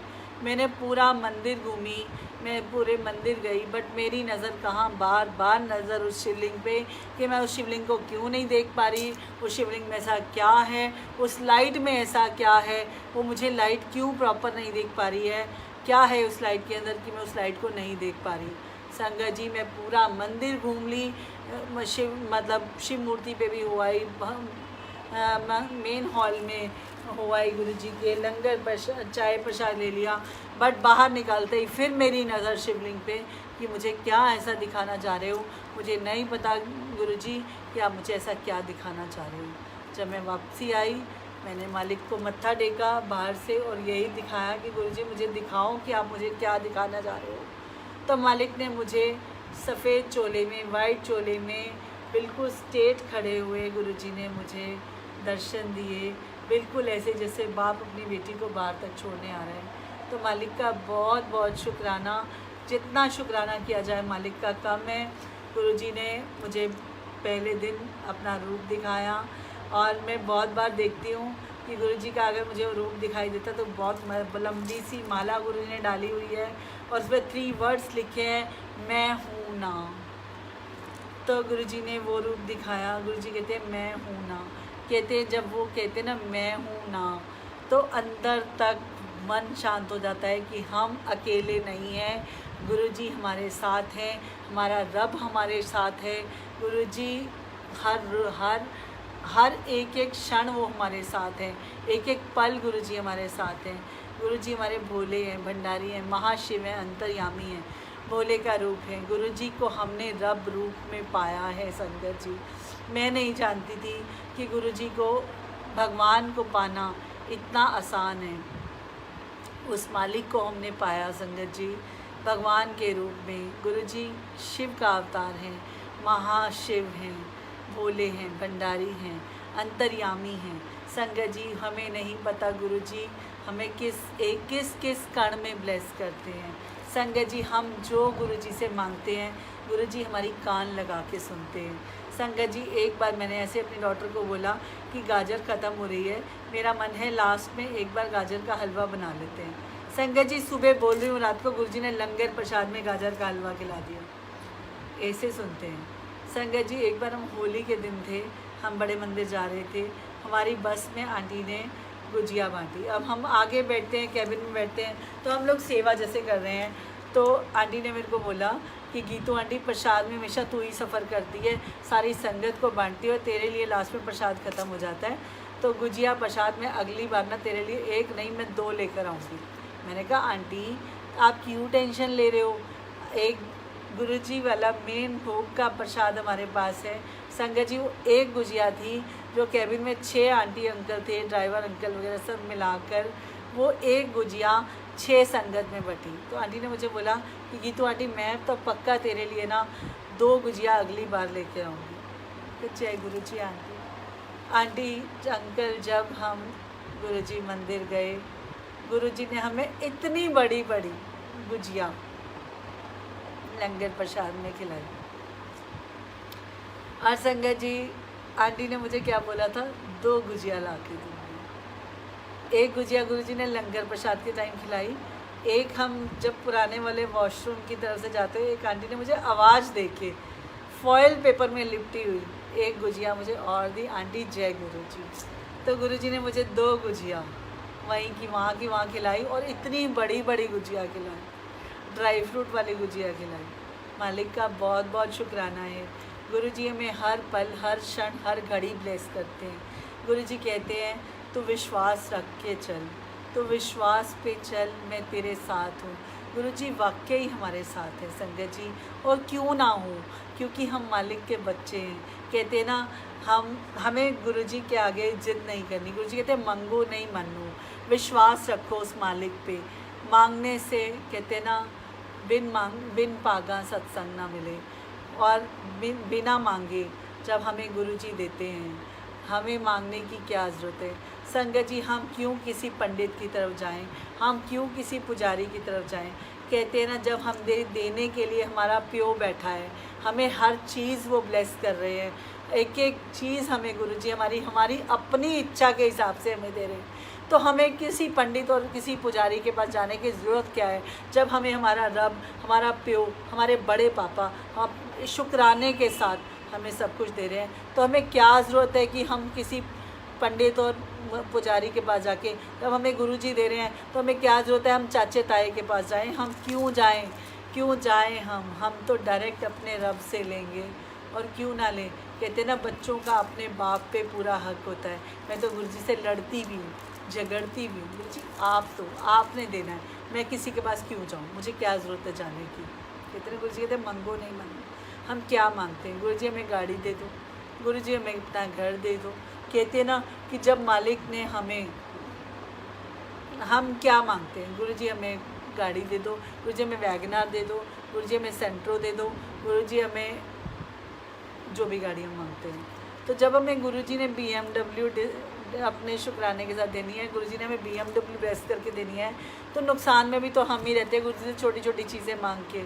मैंने पूरा मंदिर घूमी, मैं पूरे मंदिर गई, बट मेरी नज़र कहाँ, बार बार नज़र उस शिवलिंग पे कि मैं उस शिवलिंग को क्यों नहीं देख पा रही, उस शिवलिंग में ऐसा क्या है, उस लाइट में ऐसा क्या है, वो मुझे लाइट क्यों प्रॉपर नहीं देख पा रही है, क्या है उस लाइट के अंदर कि मैं उस लाइट को नहीं देख पा रही। संगत जी मैं पूरा मंदिर घूम ली, शिव मूर्ति पे भी हुआ, मेन हॉल में हुआ गुरुजी के लंगर चाय प्रसाद ले लिया, बट बाहर निकलते ही फिर मेरी नज़र शिवलिंग पे कि मुझे क्या ऐसा दिखाना चाह रहे हो, मुझे नहीं पता गुरुजी कि आप मुझे ऐसा क्या दिखाना चाह रहे हो। जब मैं वापसी आई मैंने मालिक को मत्था टेका बाहर से, और यही दिखाया कि गुरुजी मुझे दिखाओ कि आप मुझे क्या दिखाना चाह रहे हो। तो मालिक ने मुझे सफ़ेद चोले में, वाइट चोले में बिल्कुल स्ट्रेट खड़े हुए गुरुजी ने मुझे दर्शन दिए, बिल्कुल ऐसे जैसे बाप अपनी बेटी को बाहर तक छोड़ने आ रहे हैं। तो मालिक का बहुत बहुत शुक्राना, जितना शुक्राना किया जाए मालिक का कम है। गुरुजी ने मुझे पहले दिन अपना रूप दिखाया, और मैं बहुत बार देखती हूँ कि गुरुजी का अगर मुझे वो रूप दिखाई देता तो बहुत लंबी सी माला गुरुजी ने डाली हुई है, और उस पर 3 वर्ड्स लिखे हैं, मैं हूँ ना। तो गुरुजी ने वो रूप दिखाया, गुरुजी कहते हैं मैं हूँ ना। कहते जब वो कहते ना मैं हूँ ना, तो अंदर तक मन शांत हो जाता है कि हम अकेले नहीं हैं, गुरुजी हमारे साथ हैं, हमारा रब हमारे साथ है। गुरुजी हर हर हर एक एक क्षण वो हमारे साथ हैं, एक एक पल गुरुजी हमारे साथ हैं। गुरुजी हमारे भोले हैं, भंडारी हैं, महाशिव हैं, अंतर्यामी हैं, भोले का रूप है। गुरुजी को हमने रब रूप में पाया है संगत जी। मैं नहीं जानती थी कि गुरुजी को, भगवान को पाना इतना आसान है। उस मालिक को हमने पाया संगत जी, भगवान के रूप में। गुरुजी शिव का अवतार हैं, महाशिव हैं, भोले हैं, भंडारी हैं, अंतर्यामी हैं। संगत जी हमें नहीं पता गुरुजी हमें किस किस कण में ब्लेस करते हैं। संगत जी हम जो गुरुजी से मांगते हैं, गुरुजी हमारी कान लगा के सुनते हैं। संगत जी एक बार मैंने ऐसे अपनी डॉटर को बोला कि गाजर ख़त्म हो रही है, मेरा मन है लास्ट में एक बार गाजर का हलवा बना लेते हैं। संगत जी सुबह बोल रही हूँ, रात को गुरुजी ने लंगर प्रसाद में गाजर का हलवा खिला दिया। ऐसे सुनते हैं। संगत जी एक बार हम होली के दिन थे, हम बड़े मंदिर जा रहे थे, हमारी बस में आंटी ने गुजिया बांटी। अब हम आगे बैठते हैं, कैबिन में बैठते हैं, तो हम लोग सेवा जैसे कर रहे हैं, तो आंटी ने मेरे को बोला कि गीतू आंटी प्रसाद में हमेशा तू ही सफ़र करती है, सारी संगत को बांटती है, तेरे लिए लास्ट में प्रसाद ख़त्म हो जाता है, तो गुजिया प्रसाद में अगली बार ना तेरे लिए एक नहीं मैं 2 लेकर आऊँगी। मैंने कहा आंटी आप क्यों टेंशन ले रहे हो, एक गुरुजी वाला मेन भोग का प्रसाद हमारे पास है। संगत जी वो एक गुजिया थी जो कैबिन में 6 आंटी अंकल थे, ड्राइवर अंकल वगैरह सब मिलाकर वो एक गुजिया 6 संगत में बटी। तो आंटी ने मुझे बोला कि गीतू आंटी मैं तो पक्का तेरे लिए ना 2 गुजिया अगली बार लेके आऊँगी। तो जय गुरुजी आंटी अंकल। जब हम गुरुजी मंदिर गए, गुरुजी ने हमें इतनी बड़ी बड़ी गुजिया लंगर प्रसाद में खिलाई। और संगत जी आंटी ने मुझे क्या बोला था, 2 गुजिया ला के दूँगी। एक गुजिया गुरुजी ने लंगर प्रसाद के टाइम खिलाई, एक हम जब पुराने वाले वॉशरूम की तरफ से जाते हुए एक आंटी ने मुझे आवाज़ दे के फॉयल पेपर में लिपटी हुई एक गुजिया मुझे और दी। आंटी जय गुरुजी। तो गुरुजी ने मुझे 2 गुजिया वहीं की वहाँ खिलाई और इतनी बड़ी बड़ी गुजिया खिलाई, ड्राई फ्रूट वाली गुजिया खिलाई। मालिक का बहुत बहुत शुक्राना है। गुरुजी हमें हर पल, हर क्षण, हर घड़ी ब्लेस करते हैं। गुरुजी कहते हैं तू विश्वास रख के चल, तो विश्वास पे चल, मैं तेरे साथ हूँ। गुरुजी वाकई ही हमारे साथ है संगत जी, और क्यों ना हो, क्योंकि हम मालिक के बच्चे हैं। कहते हैं ना हमें गुरुजी के आगे जिद नहीं करनी। गुरुजी कहते हैं मंगो नहीं मनो, विश्वास रखो उस मालिक पे। मांगने से कहते ना बिन पागा सत्संग ना मिले, और बिना मांगे जब हमें गुरुजी देते हैं, हमें मांगने की क्या ज़रूरत है। संगत जी हम क्यों किसी पंडित की तरफ जाएं, हम क्यों किसी पुजारी की तरफ जाएं। कहते हैं ना जब हम देने के लिए हमारा प्यो बैठा है, हमें हर चीज़ वो ब्लेस कर रहे हैं, एक एक चीज़ हमें गुरुजी हमारी अपनी इच्छा के हिसाब से हमें दे रहे हैं, तो हमें किसी पंडित और किसी पुजारी के पास जाने की ज़रूरत क्या है, जब हमें हमारा रब, हमारा प्यो, हमारे बड़े पापा हम शुक्राने के साथ हमें सब कुछ दे रहे हैं। तो हमें क्या ज़रूरत है कि हम किसी पंडित और पुजारी के पास जाके, जब हमें गुरुजी दे रहे हैं तो हमें क्या ज़रूरत है हम चाचे ताए के पास जाएं। हम क्यों जाएं हम तो डायरेक्ट अपने रब से लेंगे, और क्यों ना लें। कहते हैं ना बच्चों का अपने बाप पे पूरा हक होता है। मैं तो गुरुजी से लड़ती भी हूँ, झगड़ती भी हूँ, गुरुजी आपने देना है, मैं किसी के पास क्यों जाऊँ, मुझे क्या ज़रूरत है जाने की। कहते हैं गुरुजी कहते हैं मंगो नहीं मनो। हम क्या मांगते हैं, गुरुजी हमें गाड़ी दे दो, गुरुजी हमें अपना घर दे दो। कहते हैं ना कि जब मालिक ने हम क्या मांगते हैं, गुरुजी हमें गाड़ी दे दो, गुरुजी हमें वैगनार दे दो, गुरुजी हमें सेंट्रो दे दो, गुरुजी हमें जो भी गाड़ी हम मांगते हैं। तो जब हमें गुरुजी ने BMW अपने शुक्राने के साथ देनी है, गुरुजी ने हमें BMW ब्लेस करके देनी है, तो नुकसान में भी तो हम ही रहते हैं गुरुजी से छोटी छोटी चीज़ें मांग के।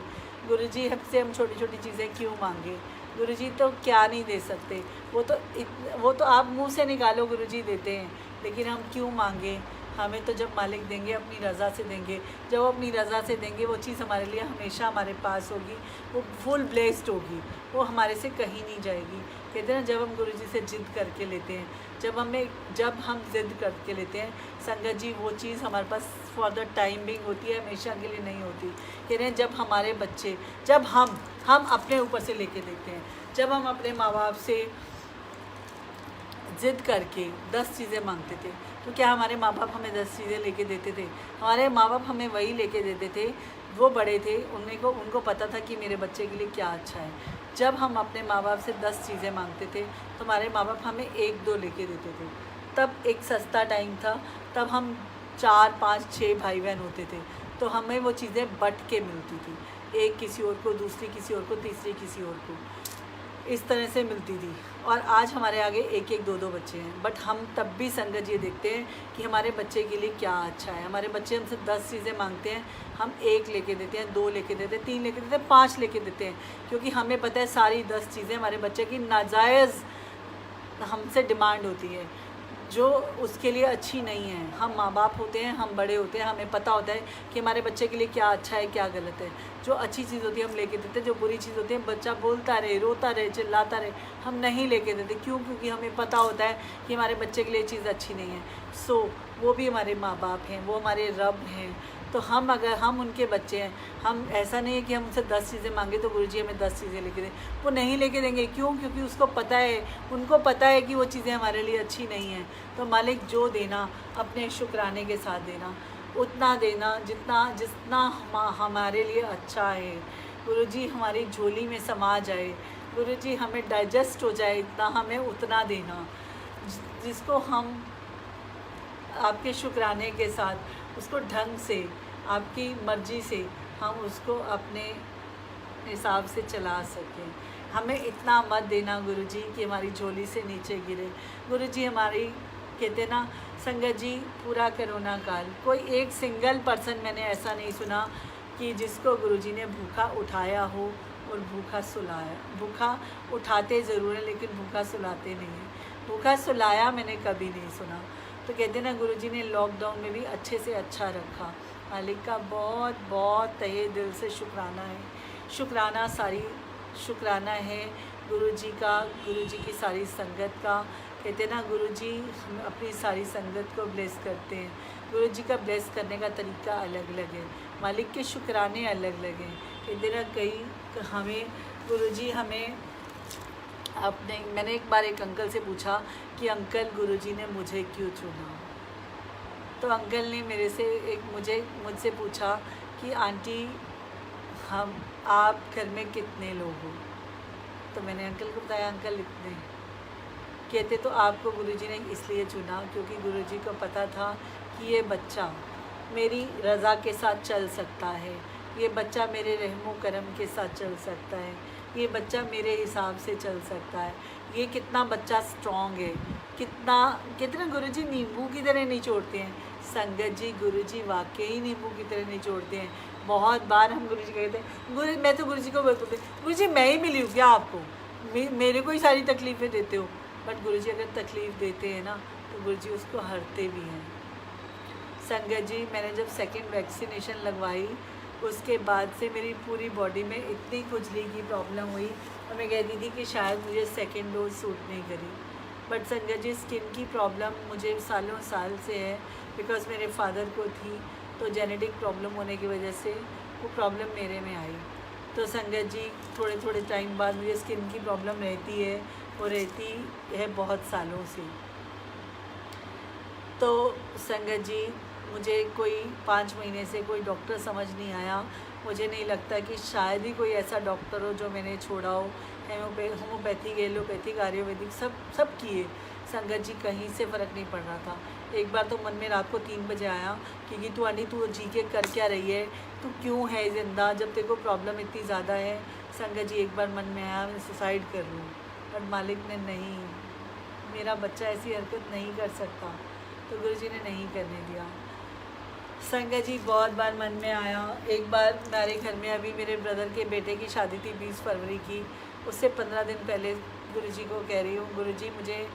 गुरुजी हमसे हम छोटी छोटी चीज़ें क्यों मांगे, गुरुजी तो क्या नहीं दे सकते, वो तो आप मुंह से निकालो गुरुजी देते हैं, लेकिन हम क्यों मांगे। हमें तो जब मालिक देंगे अपनी रज़ा से देंगे, जब वो अपनी रज़ा से देंगे वो चीज़ हमारे लिए हमेशा हमारे पास होगी, वो फुल ब्लेस्ड होगी, वो हमारे से कहीं नहीं जाएगी। कहते हैं ना, जब हम गुरुजी से ज़िद करके लेते हैं, जब हम ज़िद करके लेते हैं संगत जी, वो चीज़ हमारे पास फॉर द टाइम बिंग होती है, हमेशा के लिए नहीं होती। कह रहे हैं जब हमारे बच्चे, जब हम अपने ऊपर से लेके देखते हैं, जब हम अपने माँ बाप से ज़िद करके 10 चीज़ें मांगते थे, तो क्या हमारे माँ बाप हमें 10 चीज़ें लेके देते थे? हमारे माँ बाप हमें वही लेके देते थे, वो बड़े थे, उनको पता था कि मेरे बच्चे के लिए क्या अच्छा है। जब हम अपने माँ बाप से 10 चीज़ें मांगते थे तो हमारे माँ बाप हमें 1-2 लेके देते थे। तब एक सस्ता टाइम था, तब हम 4, 5, 6 भाई बहन होते थे, तो हमें वो चीज़ें बट के मिलती थी, एक किसी और को, दूसरी किसी और को, तीसरी किसी और को, इस तरह से मिलती थी। और आज हमारे आगे 1-1, 2-2 बच्चे हैं, बट हम तब भी संगत ये देखते हैं कि हमारे बच्चे के लिए क्या अच्छा है। हमारे बच्चे हमसे 10 चीज़ें मांगते हैं, हम 1 लेके देते हैं, 2 लेके देते हैं, 3 लेके देते हैं, 5 लेके देते हैं, क्योंकि हमें पता है सारी 10 चीज़ें हमारे बच्चे की नाजायज़ हमसे डिमांड होती है, जो उसके लिए अच्छी नहीं है। हम माँ बाप होते हैं, हम बड़े होते हैं, हमें पता होता है कि हमारे बच्चे के लिए क्या अच्छा है, क्या गलत है। जो अच्छी चीज़ होती है हम लेके देते हैं, जो बुरी चीज़ होती है बच्चा बोलता रहे, रोता रहे, चिल्लाता रहे, हम नहीं लेके देते। क्यों? क्योंकि हमें पता होता है कि हमारे बच्चे के लिए चीज़ अच्छी नहीं है। सो वो भी हमारे माँ बाप हैं, वो हमारे रब हैं। तो अगर हम उनके बच्चे हैं, हम ऐसा नहीं है कि हम उनसे 10 चीज़ें मांगे तो गुरुजी हमें 10 चीज़ें लेके दें, वो नहीं लेके देंगे। क्यों? क्योंकि उनको पता है कि वो चीज़ें हमारे लिए अच्छी नहीं हैं। तो मालिक जो देना, अपने शुक्राने के साथ देना, उतना देना जितना हमारे लिए अच्छा है। गुरुजी हमारी झोली में समा जाए, गुरुजी हमें डाइजेस्ट हो जाए, इतना हमें उतना देना, जिसको हम आपके शुक्राने के साथ, उसको ढंग से, आपकी मर्ज़ी से हम उसको अपने हिसाब से चला सकें। हमें इतना मत देना गुरुजी कि हमारी झोली से नीचे गिरे। गुरुजी हमारी, कहते ना संगत जी, पूरा करोना काल कोई एक सिंगल पर्सन मैंने ऐसा नहीं सुना कि जिसको गुरुजी ने भूखा उठाया हो और भूखा सुलाया। भूखा उठाते ज़रूर है लेकिन भूखा सुलाते नहीं हैं। भूखा सुलाया मैंने कभी नहीं सुना। तो कहते ना गुरुजी ने लॉकडाउन में भी अच्छे से अच्छा रखा। मालिक का बहुत बहुत तहे दिल से शुक्राना है। शुक्राना है गुरुजी का, गुरुजी की सारी संगत का। कहते ना गुरुजी हम अपनी सारी संगत को ब्लेस करते हैं। गुरुजी का ब्लेस करने का तरीका अलग अलग है, मालिक के शुक्राने अलग अलग हैं। कहते ना कई हमें गुरुजी हमें मैंने एक बार एक अंकल से पूछा कि अंकल गुरुजी ने मुझे क्यों चुना। तो अंकल ने मुझसे पूछा कि आंटी आप घर में कितने लोग हो? तो मैंने अंकल को बताया अंकल इतने। कहते तो आपको गुरुजी ने इसलिए चुना क्योंकि गुरुजी को पता था कि ये बच्चा मेरी रज़ा के साथ चल सकता है, ये बच्चा मेरे रहमो करम के साथ चल सकता है, ये बच्चा मेरे हिसाब से चल सकता है। ये कितना बच्चा स्ट्रॉन्ग है, कितना गुरुजी नींबू की तरह निचोड़ते हैं। संगत जी गुरुजी वाकई नींबू की तरह निचोड़ते हैं। बहुत बार हम गुरुजी कहते हैं, मैं तो गुरुजी को बोलते गुरुजी मैं ही मिली हूँ क्या आपको, मेरे को ही सारी तकलीफ़ें देते हो। बट गुरुजी अगर तकलीफ़ देते हैं ना तो गुरुजी उसको हरते भी हैं। संगत जी मैंने जब सेकंड वैक्सीनेशन लगवाई उसके बाद से मेरी पूरी बॉडी में इतनी खुजली की प्रॉब्लम हुई और मैं कहती थी कि शायद मुझे सेकंड डोज सूट नहीं करी। बट संगत जी स्किन की प्रॉब्लम मुझे सालों साल से है, बिकॉज़ मेरे फादर को थी, तो जेनेटिक प्रॉब्लम होने की वजह से वो प्रॉब्लम मेरे में आई। तो संगत जी थोड़े थोड़े टाइम बाद मुझे स्किन की प्रॉब्लम रहती है, वो रहती है बहुत सालों से। तो संगत जी मुझे कोई 5 महीने से कोई डॉक्टर समझ नहीं आया। मुझे नहीं लगता कि शायद ही कोई ऐसा डॉक्टर हो जो मैंने छोड़ा हो। होम्योपैथिक, एलोपैथिक, आयुर्वेदिक सब किए। संगत जी कहीं से फ़र्क नहीं पड़ रहा था। एक बार तो मन में रात को 3 बजे आया कि तू आंटी तू जी के कर क्या रही है, तू क्यों है ज़िंदा जब तेरे को प्रॉब्लम इतनी ज़्यादा है। संगत जी एक बार मन में आया मैं सुसाइड कर लूँ, बट मालिक ने नहीं, मेरा बच्चा ऐसी हरकत नहीं कर सकता, तो गुरुजी ने नहीं करने दिया। संगत जी बहुत बार मन में आया। एक बार मेरे घर में अभी मेरे ब्रदर के बेटे की शादी थी 20 फरवरी की, उससे 15 दिन पहले गुरुजी को कह रही हूँ गुरुजी मुझे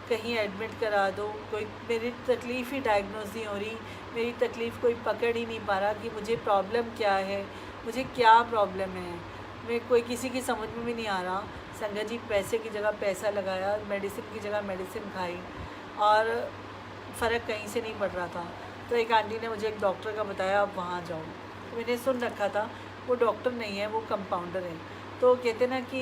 कहीं एडमिट करा दो, कोई मेरी तकलीफ़ ही डायग्नोज नहीं हो रही, मेरी तकलीफ़ कोई पकड़ ही नहीं पा रहा कि मुझे प्रॉब्लम क्या है, मुझे क्या प्रॉब्लम है, मैं कोई किसी की समझ में भी नहीं आ रहा। संगत जी, पैसे की जगह पैसा लगाया, मेडिसिन की जगह मेडिसिन खाई और फ़र्क कहीं से नहीं पड़ रहा था। तो एक आंटी ने मुझे एक डॉक्टर का बताया, आप वहाँ जाओ। मैंने सुन रखा था वो डॉक्टर नहीं है, वो कंपाउंडर है। तो कहते ना कि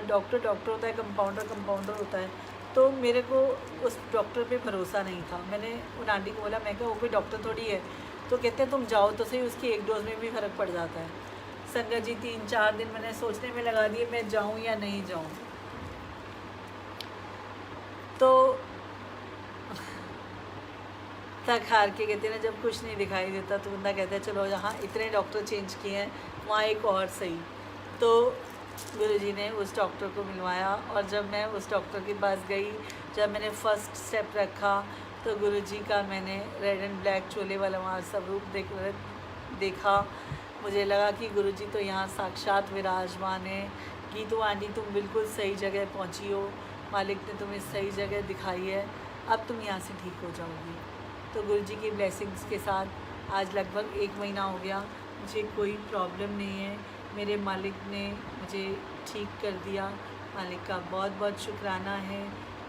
डॉक्टर डॉक्टर होता है, कंपाउंडर कंपाउंडर होता है। तो मेरे को उस डॉक्टर पे भरोसा नहीं था। मैंने उन आंटी को बोला, मैं कहा वो कोई डॉक्टर थोड़ी है। तो कहते हैं तुम जाओ तो सही, उसकी एक डोज में भी फ़र्क पड़ जाता है। संगत जी, 3-4 दिन मैंने सोचने में लगा दिए मैं जाऊँ या नहीं जाऊँ। तो थक हार के कहते हैं ना, जब कुछ नहीं दिखाई देता तो बंदा कहता है चलो जहाँ इतने डॉक्टर चेंज किए हैं वहाँ एक और सही। तो गुरुजी ने उस डॉक्टर को मिलवाया और जब मैं उस डॉक्टर के पास गई, जब मैंने फ़र्स्ट स्टेप रखा तो गुरुजी का मैंने रेड एंड ब्लैक चोले वाला वहाँ स्वरूप देखा। मुझे लगा कि गुरुजी तो यहाँ साक्षात विराजमान है। गीतू आंटी, तुम बिल्कुल सही जगह पहुँची हो, मालिक ने तुम्हें सही जगह दिखाई है, अब तुम यहाँ से ठीक हो जाओगी। तो गुरुजी की ब्लेसिंग्स के साथ आज लगभग 1 महीना हो गया, मुझे कोई प्रॉब्लम नहीं है। मेरे मालिक ने मुझे ठीक कर दिया, मालिक का बहुत बहुत शुक्राना है।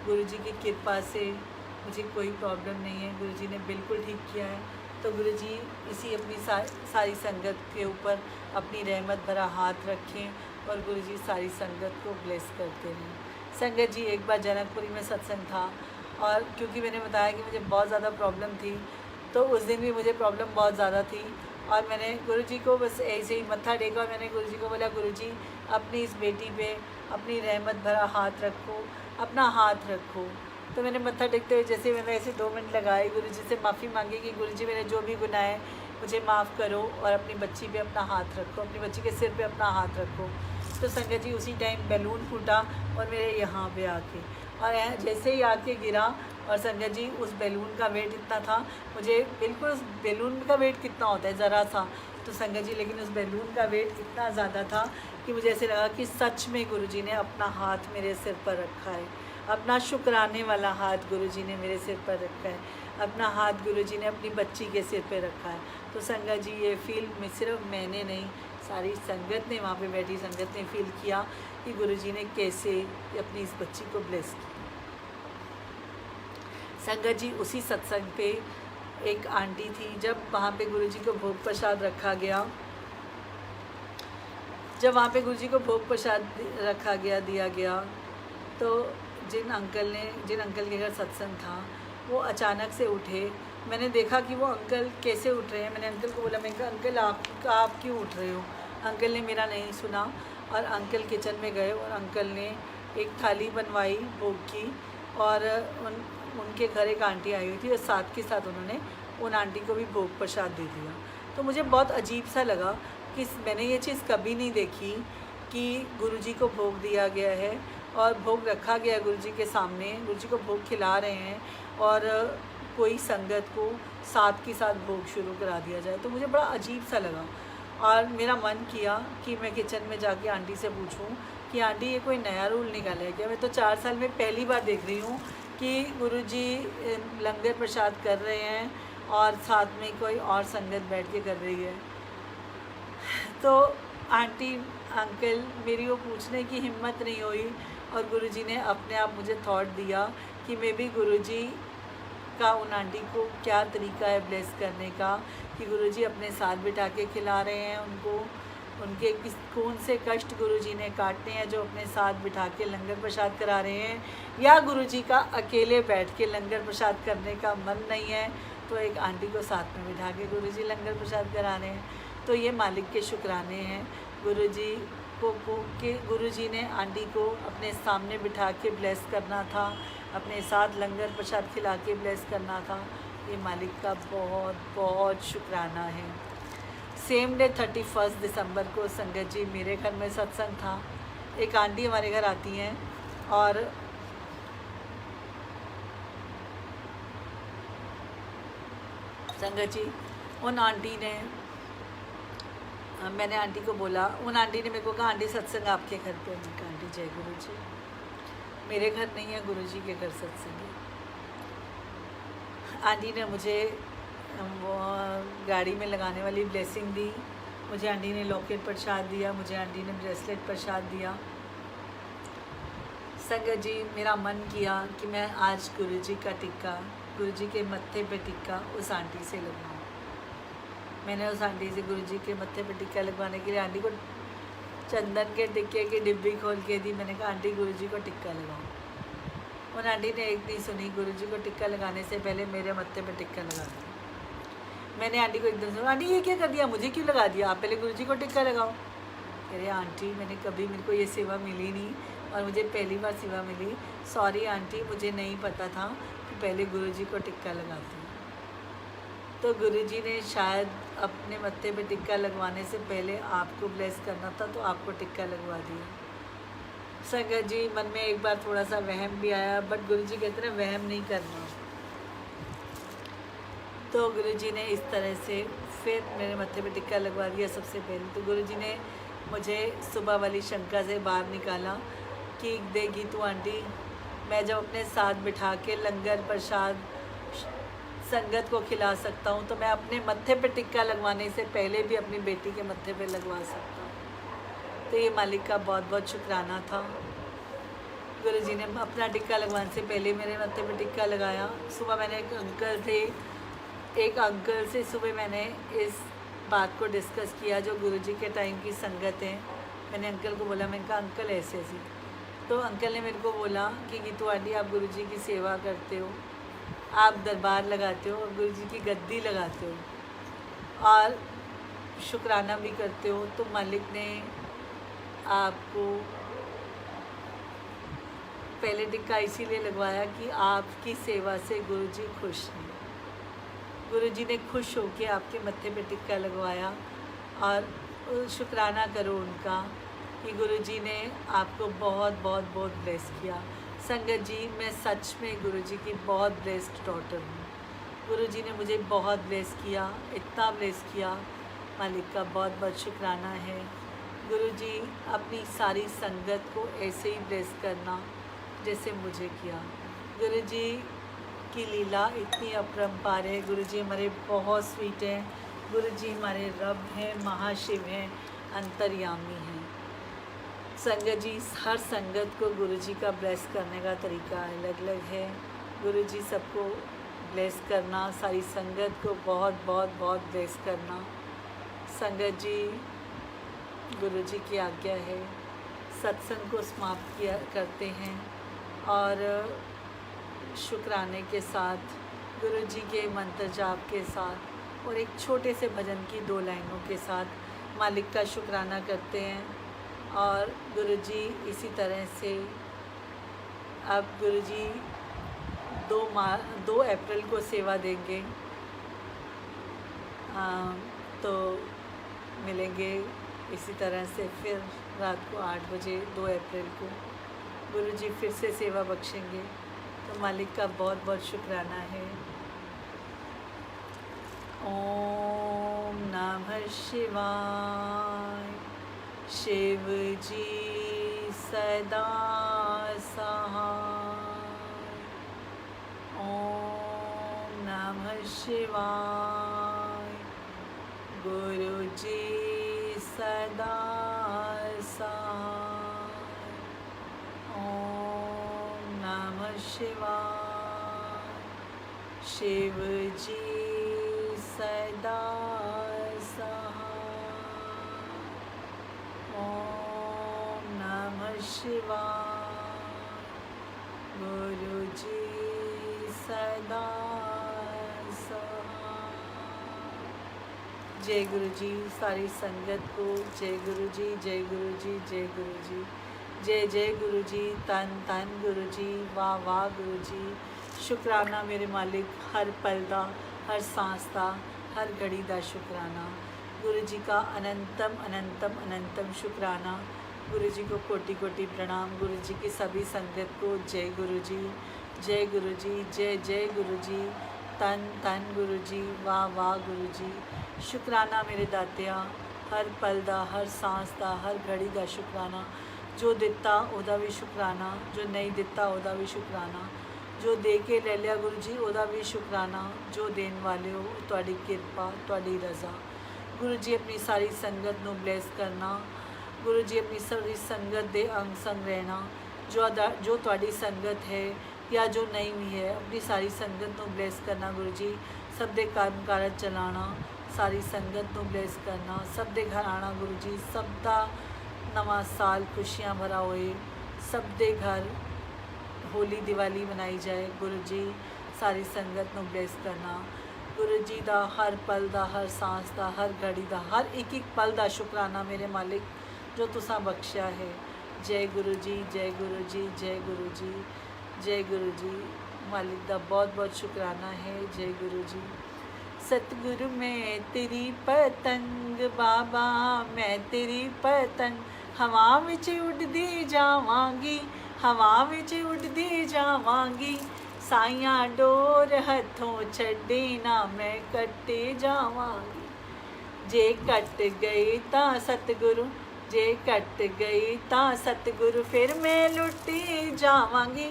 गुरुजी की कृपा से मुझे कोई प्रॉब्लम नहीं है, गुरुजी ने बिल्कुल ठीक किया है। तो गुरुजी इसी अपनी सारी संगत के ऊपर अपनी रहमत भरा हाथ रखें और गुरुजी सारी संगत को ब्लेस करते रहें। संगत जी, एक बार जनकपुरी में सत्संग था और क्योंकि मैंने बताया कि मुझे बहुत ज़्यादा प्रॉब्लम थी, तो उस दिन भी मुझे प्रॉब्लम बहुत ज़्यादा थी और मैंने गुरुजी को बस ऐसे ही मत्था टेका और मैंने गुरुजी को बोला, गुरुजी अपनी इस बेटी पे अपनी रहमत भरा हाथ रखो, अपना हाथ रखो। तो मैंने मत्था टेकते हुए जैसे मैंने ऐसे 2 मिनट लगाए, गुरुजी से माफ़ी मांगी कि गुरुजी मेरे जो भी गुनाह है मुझे माफ़ करो और अपनी बच्ची पे अपना हाथ रखो, अपनी बच्ची के सिर पे अपना हाथ रखो। तो संगत जी, उसी टाइम बैलून फूटा और मेरे यहाँ पे आके, और जैसे ही आके गिरा और संगत जी उस बैलून का वेट इतना था, मुझे बिल्कुल उस बैलून का वेट कितना होता है ज़रा सा, तो संगत जी लेकिन उस बैलून का वेट इतना ज़्यादा था कि मुझे ऐसे लगा कि सच में गुरुजी ने अपना हाथ मेरे सिर पर रखा है, अपना शुक्राने वाला हाथ गुरुजी ने मेरे सिर पर रखा है, अपना हाथ गुरुजी ने अपनी बच्ची के सिर पर रखा है। तो संगत जी, ये फील सिर्फ मैंने नहीं, सारी संगत ने, वहाँ पे बैठी संगत ने फील किया कि गुरुजी ने कैसे अपनी इस बच्ची को ब्लेस किया। संगत जी, उसी सत्संग पे एक आंटी थी, जब वहाँ पे गुरुजी को भोग प्रसाद रखा गया, जब वहाँ पे गुरुजी को भोग प्रसाद रखा गया, दिया गया, तो जिन अंकल के घर सत्संग था वो अचानक से उठे। मैंने देखा कि वो अंकल कैसे उठ रहे हैं। मैंने अंकल को बोला, मैं कहा अंकल आप क्यों उठ रहे हो? अंकल ने मेरा नहीं सुना और अंकल किचन में गए और अंकल ने एक थाली बनवाई भोग की और उनके घर एक आंटी आई हुई थी और साथ के साथ उन्होंने उन आंटी को भी भोग प्रसाद दे दिया। तो मुझे बहुत अजीब सा लगा कि मैंने ये चीज़ कभी नहीं देखी कि गुरुजी को भोग दिया गया है और भोग रखा गया गुरुजी के सामने, गुरुजी को भोग खिला रहे हैं और कोई संगत को साथ के साथ भोग शुरू करा दिया जाए। तो मुझे बड़ा अजीब सा लगा और मेरा मन किया कि मैं किचन में जाके आंटी से पूछूं कि आंटी ये कोई नया रूल निकाला है क्या? मैं तो 4 साल में पहली बार देख रही हूँ कि गुरुजी लंगर प्रसाद कर रहे हैं और साथ में कोई और संगत बैठ के कर रही है। तो आंटी अंकल मेरी वो पूछने की हिम्मत नहीं हुई और गुरुजी ने अपने आप मुझे थॉट दिया कि मैं भी गुरुजी का उन आंटी को क्या तरीका है ब्लेस करने का, कि गुरुजी अपने साथ बिठा के खिला रहे हैं उनको, उनके कौन से कष्ट गुरुजी ने काटने हैं जो अपने साथ बिठा के लंगर प्रसाद करा रहे हैं, या गुरुजी का अकेले बैठ के लंगर प्रसाद करने का मन नहीं है तो एक आंटी को साथ में बिठा के गुरुजी लंगर प्रसाद करा रहे हैं। तो ये मालिक के शुक्राने हैं गुरुजी कि गुरुजी ने आंटी को अपने सामने बिठा के ब्लेस करना था, अपने साथ लंगर प्रसाद खिला के ब्लेस करना था। ये मालिक का बहुत बहुत शुक्राना है। सेम डे 31 दिसंबर को संगत जी मेरे घर में सत्संग था। एक आंटी हमारे घर आती हैं और संगत जी उन आंटी ने, मैंने आंटी को बोला, उन आंटी ने मेरे को कहा आंटी सत्संग आपके घर पे। मैंने कहा आंटी जय गुरु जी। मेरे घर नहीं है, गुरुजी के घर सत्संग है। आंटी ने मुझे वो गाड़ी में लगाने वाली ब्लेसिंग दी, मुझे आंटी ने लॉकेट प्रसाद दिया, मुझे आंटी ने ब्रेसलेट प्रसाद दिया। संगत जी, मेरा मन किया कि मैं आज गुरुजी का टिक्का, गुरुजी के मत्थे पे टिक्का उस आंटी से लगवाऊँ। मैंने उस आंटी से गुरुजी के मत्थे पे टिक्का लगवाने के लिए आंटी को चंदन के टिक्के की डिब्बी खोल के दी। मैंने कहा आंटी गुरुजी को टिक्का लगाओ। उन आंटी ने एक नहीं सुनी, गुरुजी को टिक्का लगाने से पहले मेरे मत्थे पे टिक्का लगा दिया। मैंने आंटी को एकदम सुना, आंटी ये क्या कर दिया, मुझे क्यों लगा दिया, आप पहले गुरुजी को टिक्का लगाओ। अरे आंटी, मैंने कभी, मेरे को ये सेवा मिली नहीं और मुझे पहली बार सेवा मिली। सॉरी आंटी, मुझे नहीं पता था कि पहले गुरुजी को टिक्का लगाती हूँ। तो गुरुजी ने शायद अपने मत्थे पे टिक्का लगवाने से पहले आपको ब्लेस करना था, तो आपको टिक्का लगवा दिया। संगत जी, मन में एक बार थोड़ा सा वहम भी आया, बट गुरुजी कहते हैं वहम नहीं करना। तो गुरुजी ने इस तरह से फिर मेरे मत्थे पे टिक्का लगवा दिया। सबसे पहले तो गुरुजी ने मुझे सुबह वाली शंका से बाहर निकाला कि देगी तू आंटी, मैं जब अपने साथ बिठा के लंगर प्रसाद संगत को खिला सकता हूँ, तो मैं अपने मत्थे पे टिक्का लगवाने से पहले भी अपनी बेटी के मत्थे पे लगवा सकता हूँ। तो ये मालिक का बहुत बहुत शुक्राना था। गुरुजी ने अपना टिक्का लगवाने से पहले मेरे मत्थे पे टिक्का लगाया। सुबह मैंने एक अंकल से सुबह मैंने इस बात को डिस्कस किया, जो गुरुजी के टाइम की संगत है। मैंने अंकल को बोला, मैंने कहा अंकल ऐसे ऐसे, तो अंकल ने मेरे को बोला कि गीतू आंटी, आप गुरुजी की सेवा करते हो, आप दरबार लगाते हो और गुरुजी की गद्दी लगाते हो और शुक्राना भी करते हो, तो मालिक ने आपको पहले टिक्का इसीलिए लगवाया कि आपकी सेवा से गुरुजी खुश हैं। गुरुजी ने खुश होकर आपके मत्थे पे टिक्का लगवाया और शुक्राना करो उनका कि गुरुजी ने आपको बहुत बहुत बहुत ब्लेस किया। संगत जी, मैं सच में गुरुजी की बहुत ब्लेस्ड डॉटर हूँ। गुरुजी ने मुझे बहुत ब्लेस किया, इतना ब्लेस किया, मालिक का बहुत बहुत शुक्राना है। गुरुजी, अपनी सारी संगत को ऐसे ही ब्लेस करना जैसे मुझे किया। गुरुजी की लीला इतनी अपरंपार है। गुरुजी हमारे बहुत स्वीट हैं। गुरुजी हमारे रब हैं, महाशिव हैं, अंतर्यामी हैं। संगत जी, हर संगत को गुरुजी का ब्लेस करने का तरीका अलग अलग है। गुरुजी सबको ब्लेस करना, सारी संगत को बहुत बहुत बहुत ब्लेस करना। संगत जी, गुरुजी की आज्ञा है, सत्संग को समाप्त किया करते हैं और शुक्राने के साथ, गुरुजी के मंत्र जाप के साथ और एक छोटे से भजन की 2 लाइनों के साथ मालिक का शुक्राना करते हैं। और गुरुजी इसी तरह से अब गुरुजी 2 अप्रैल को सेवा देंगे, तो मिलेंगे इसी तरह से फिर रात को 8 बजे 2 अप्रैल को गुरुजी फिर से सेवा बख्शेंगे। तो मालिक का बहुत बहुत शुक्राना है। ओम नमः शिवाय। शिव जी सदा सहाय। ओम नमः शिवाय। गुरु जी सदा सहाय। ओम नमः शिवाय। शिव जी सदा सहाय। ओम नमः शिवाय। गुरु जी सदा सहाय। जय गुरु जी। सारी संगत को जय गुरु जी, जय गुरु जी, जय गुरु जी, जय जय गुरु जी, तन तन गुरु जी, वाह वाह गुरु जी। शुक्राना मेरे मालिक, हर पल दा, हर सांस दा, हर घड़ी दा शुक्राना। गुरु जी का अनंतम अनंतम अनंतम शुक्राना। गुरु जी को कोटि कोटि प्रणाम। गुरु जी की सभी संगत को जय गुरु जी, जय गुरु जी, जय जय गुरु जी, तन तन गुरु जी, वाह वाह गुरु जी। शुक्राना मेरे दातिया, हर पल दा, हर सांस दा, हर घड़ी दा शुक्राना। ਜੋ ਦਿੱਤਾ ਉਹਦਾ ਵੀ ਸ਼ੁਕਰਾਨਾ, ਜੋ ਨਹੀਂ ਦਿੱਤਾ ਉਹਦਾ ਵੀ ਸ਼ੁਕਰਾਨਾ, ਜੋ ਦੇ ਕੇ ਲੈ ਲਿਆ ਗੁਰੂ ਜੀ ਉਹਦਾ ਵੀ ਸ਼ੁਕਰਾਨਾ, ਜੋ ਦੇਣ ਵਾਲੇ ਹੋ ਤੁਹਾਡੀ ਕਿਰਪਾ, ਤੁਹਾਡੀ ਰਜ਼ਾ। ਗੁਰੂ ਜੀ ਆਪਣੀ ਸਾਰੀ ਸੰਗਤ ਨੂੰ ਬਲੈਸ ਕਰਨਾ, ਗੁਰੂ ਜੀ ਆਪਣੀ ਸਾਰੀ ਸੰਗਤ ਦੇ ਅੰਗ ਸੰਗ ਰਹਿਣਾ, ਜੋ ਤੁਹਾਡੀ ਸੰਗਤ ਹੈ ਜਾਂ ਜੋ ਨਹੀਂ ਵੀ ਹੈ, ਆਪਣੀ ਸਾਰੀ ਸੰਗਤ ਨੂੰ ਬਲੈਸ ਕਰਨਾ ਗੁਰੂ ਜੀ। ਸਭ ਦੇ ਕੰਮ ਕਾਰਜ ਚਲਾਉਣਾ, ਸਾਰੀ ਸੰਗਤ ਨੂੰ ਬਲੈਸ ਕਰਨਾ, ਸਭ ਦੇ ਘਰ ਆਉਣਾ ਗੁਰੂ ਜੀ। ਸਭ ਦਾ ਨਵਾਂ ਸਾਲ ਖੁਸ਼ੀਆਂ ਭਰਾ ਹੋਏ, ਸਭ ਦੇ ਘਰ ਹੋਲੀ ਦੀਵਾਲੀ ਮਨਾਈ ਜਾਏ ਗੁਰੂ ਜੀ। ਸਾਰੀ ਸੰਗਤ ਨੂੰ ਬਲੈਸ ਕਰਨਾ ਗੁਰੂ ਜੀ ਦਾ, ਹਰ ਪਲ ਦਾ, ਹਰ ਸਾਂਸ ਦਾ, ਹਰ ਘੜੀ ਦਾ, ਹਰ ਇੱਕ ਪਲ ਦਾ ਸ਼ੁਕਰਾਨਾ ਮੇਰੇ ਮਾਲਿਕ ਜੋ ਤੁਸਾਂ ਬਖਸ਼ਿਆ ਹੈ। ਜੈ ਗੁਰੂ ਜੀ, ਜੈ ਗੁਰੂ ਜੀ, ਜੈ ਗੁਰੂ ਜੀ, ਜੈ ਗੁਰੂ ਜੀ। मालिक दा बहुत बहुत शुकराना है। जय गुरु जी। सतगुरु मैं तेरी पतंग बाबा, मैं तेरी पतंग हवा विच उड़दी जावांगी, हवा विच उड़दी जावांगी। साइयां डोर हथों छड्डे ना मैं कट्टे जावांगी। जे कट गए तां सतगुरु, जे कट गए तां सतगुरु फिर मैं लुटी जावांगी,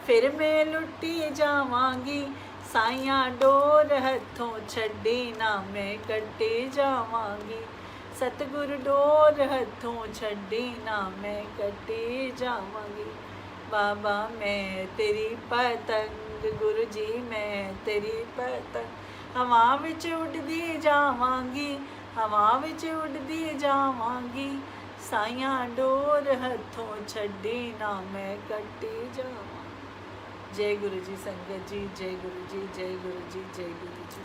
फिर मैं लुटी जावांगी। साइयां डोर हथों छड्डे ना मैं कट्टे जावांगी। सतगुरु डोर हथों छड्डे ना मैं कट्टे जावांगी। बाबा मैं तेरी पतंग, गुरु जी मैं तेरी पतंग हवा विच उड़दी जावांगी, हवा विच उड़दी जावांगी। साइयां डोर हथों छड्डे ना मैं कट्टे जावांगी। जय गुरु जी संगत जी, जय गुरु जी, जय गुरु जी, जय गुरु जी।